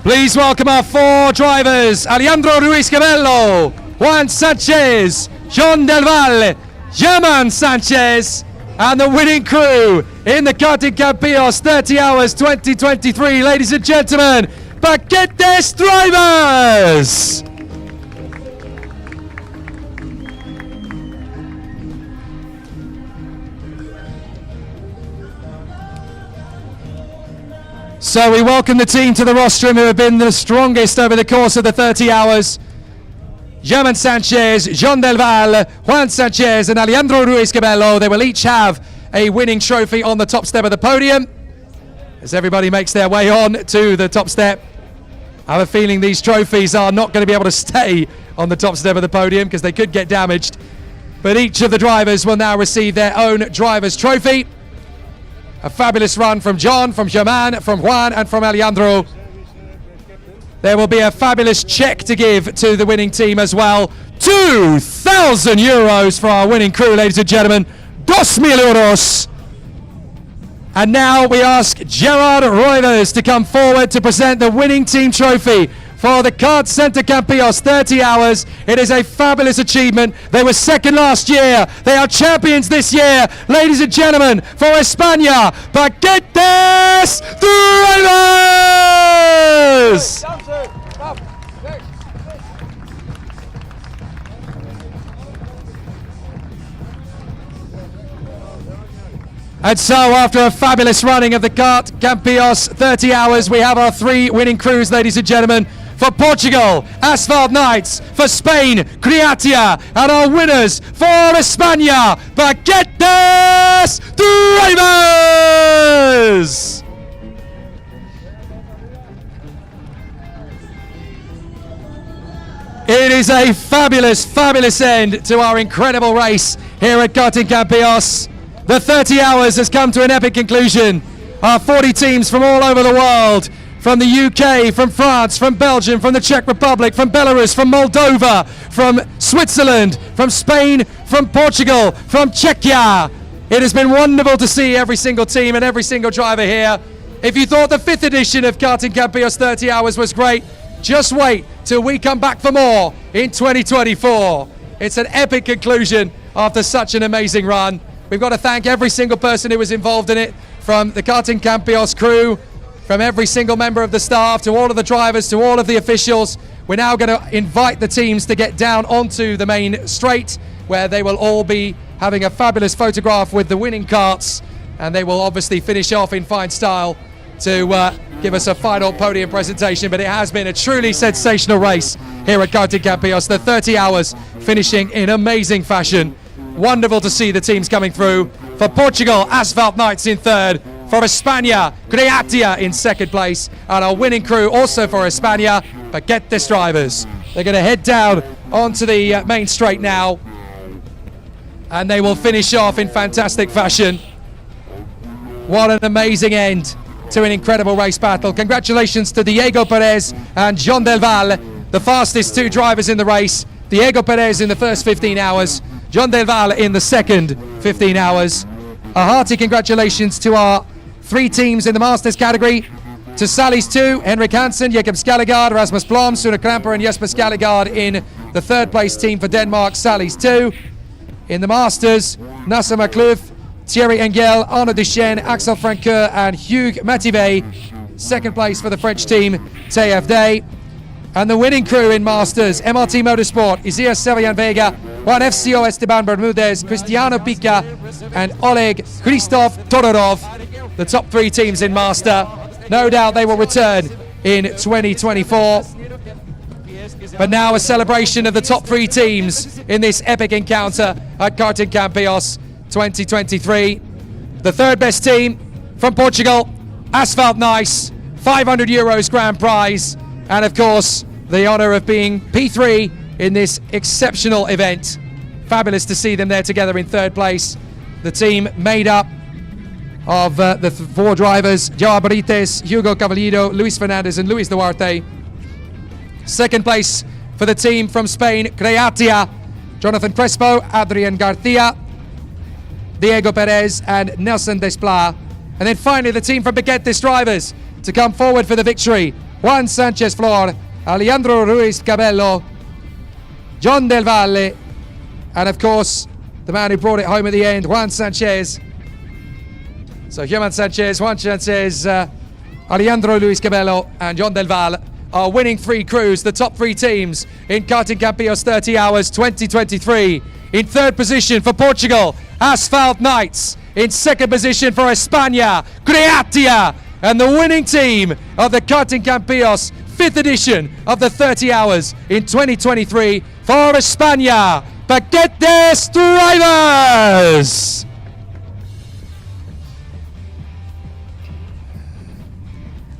Please welcome our four drivers: Alejandro Ruiz Cabello, Juan Sanchez, John Del Valle, German Sanchez, and the winning crew in the Karting Campillos 30 hours 2023. Ladies and gentlemen, Paquetes Drivers! So we welcome the team to the rostrum who have been the strongest over the course of the 30 hours. German Sanchez, John Del Valle, Juan Sanchez, and Alejandro Ruiz Cabello. They will each have a winning trophy on the top step of the podium. As everybody makes their way on to the top step, I have a feeling these trophies are not going to be able to stay on the top step of the podium because they could get damaged. But each of the drivers will now receive their own driver's trophy. A fabulous run from John, from German, from Juan, and from Alejandro. There will be a fabulous check to give to the winning team as well. 2,000 euros for our winning crew, ladies and gentlemen. 2,000 euros. And now we ask Gerard Roivers to come forward to present the winning team trophy for the Kartcenter Campillos 30 hours. It is a fabulous achievement. They were second last year. They are champions this year. Ladies and gentlemen, for España, Paquetes Drivers! And so after a fabulous running of the Kart Campillos 30 hours, we have our three winning crews, ladies and gentlemen. For Portugal, Asphalt Knights. For Spain, Creatia. And our winners for España, Paquetes Drivers! It is a fabulous, fabulous end to our incredible race here at Karting Campillos. The 30 hours has come to an epic conclusion. Our 40 teams from all over the world, from the UK, from France, from Belgium, from the Czech Republic, from Belarus, from Moldova, from Switzerland, from Spain, from Portugal, from Czechia. It has been wonderful to see every single team and every single driver here. If you thought the 5th edition of Karting Campillos 30 hours was great, just wait till we come back for more in 2024. It's an epic conclusion after such an amazing run. We've got to thank every single person who was involved in it, from the Karting Campillos crew, from every single member of the staff to all of the drivers to all of the officials. We're now going to invite the teams to get down onto the main straight, where they will all be having a fabulous photograph with the winning karts, and they will obviously finish off in fine style to give us a final podium presentation. But it has been a truly sensational race here at Karting Campillos. The 30 hours finishing in amazing fashion. Wonderful to see the teams coming through. For Portugal, Asphalt Knights in third. For España, Creatia in second place. And our winning crew also for España, Paquetes drivers. They're going to head down onto the main straight now, and they will finish off in fantastic fashion. What an amazing end to an incredible race battle. Congratulations to Diego Perez and John Del Val, the fastest two drivers in the race. Diego Perez in the first 15 hours, John Del Val in the second 15 hours. A hearty congratulations to our three teams in the Masters category. To Sally's 2, Henrik Hansen, Jakob Skallegard, Rasmus Blom, Sune Kramper and Jesper Skallegard in the third place team for Denmark, Sally's 2. In the Masters, Nasser Makluf, Thierry Engel, Arnaud Duchesne, Axel Francoeur and Hugues Mativet. Second place for the French team, TFD. And the winning crew in Masters, MRT Motorsport, Isias Serian Vega, Juan FCO Esteban Bermudez, Cristiano Pica and Oleg Christoph Todorov. The top three teams in Master. No doubt they will return in 2024. But now a celebration of the top three teams in this epic encounter at Karting Campillos 2023. The third best team from Portugal, Asphalt Nice, €500 grand prize, and of course the honour of being P3 in this exceptional event. Fabulous to see them there together in third place. The team made up of the four drivers, Joao Benitez, Hugo Cavallero, Luis Fernandez and Luis Duarte. Second place for the team from Spain, Creatia, Jonathan Crespo, Adrian Garcia, Diego Perez and Nelson Desplat. And then finally the team from Paquetes drivers to come forward for the victory, Juan Sanchez Flor, Alejandro Ruiz Cabello, John Del Valle, and of course the man who brought it home at the end, Juan Sanchez. So Juan Sanchez, Alejandro Luis Cabello and John Del Valle are winning three crews, the top three teams in Karting Campillos 30 Hours 2023. In third position for Portugal, Asphalt Knights. In second position for España, Creatia. And the winning team of the Karting Campillos 5th edition of the 30 Hours in 2023 for España, Paquetes drivers.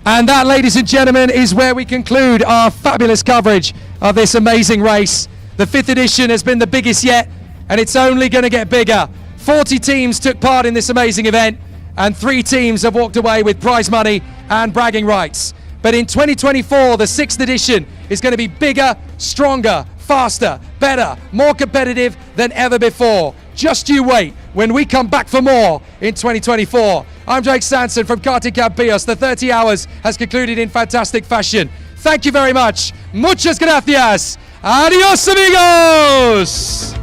And that, ladies and gentlemen, is where we conclude our fabulous coverage of this amazing race. The 5th edition has been the biggest yet, and it's only going to get bigger. 40 teams took part in this amazing event, and 3 teams have walked away with prize money and bragging rights. But in 2024, the 6th edition is going to be bigger, stronger, faster, better, more competitive than ever before. Just you wait when we come back for more in 2024. I'm Jake Sanson from Karting Campillos. The 30 Hours has concluded in fantastic fashion. Thank you very much. Muchas gracias. Adios, amigos.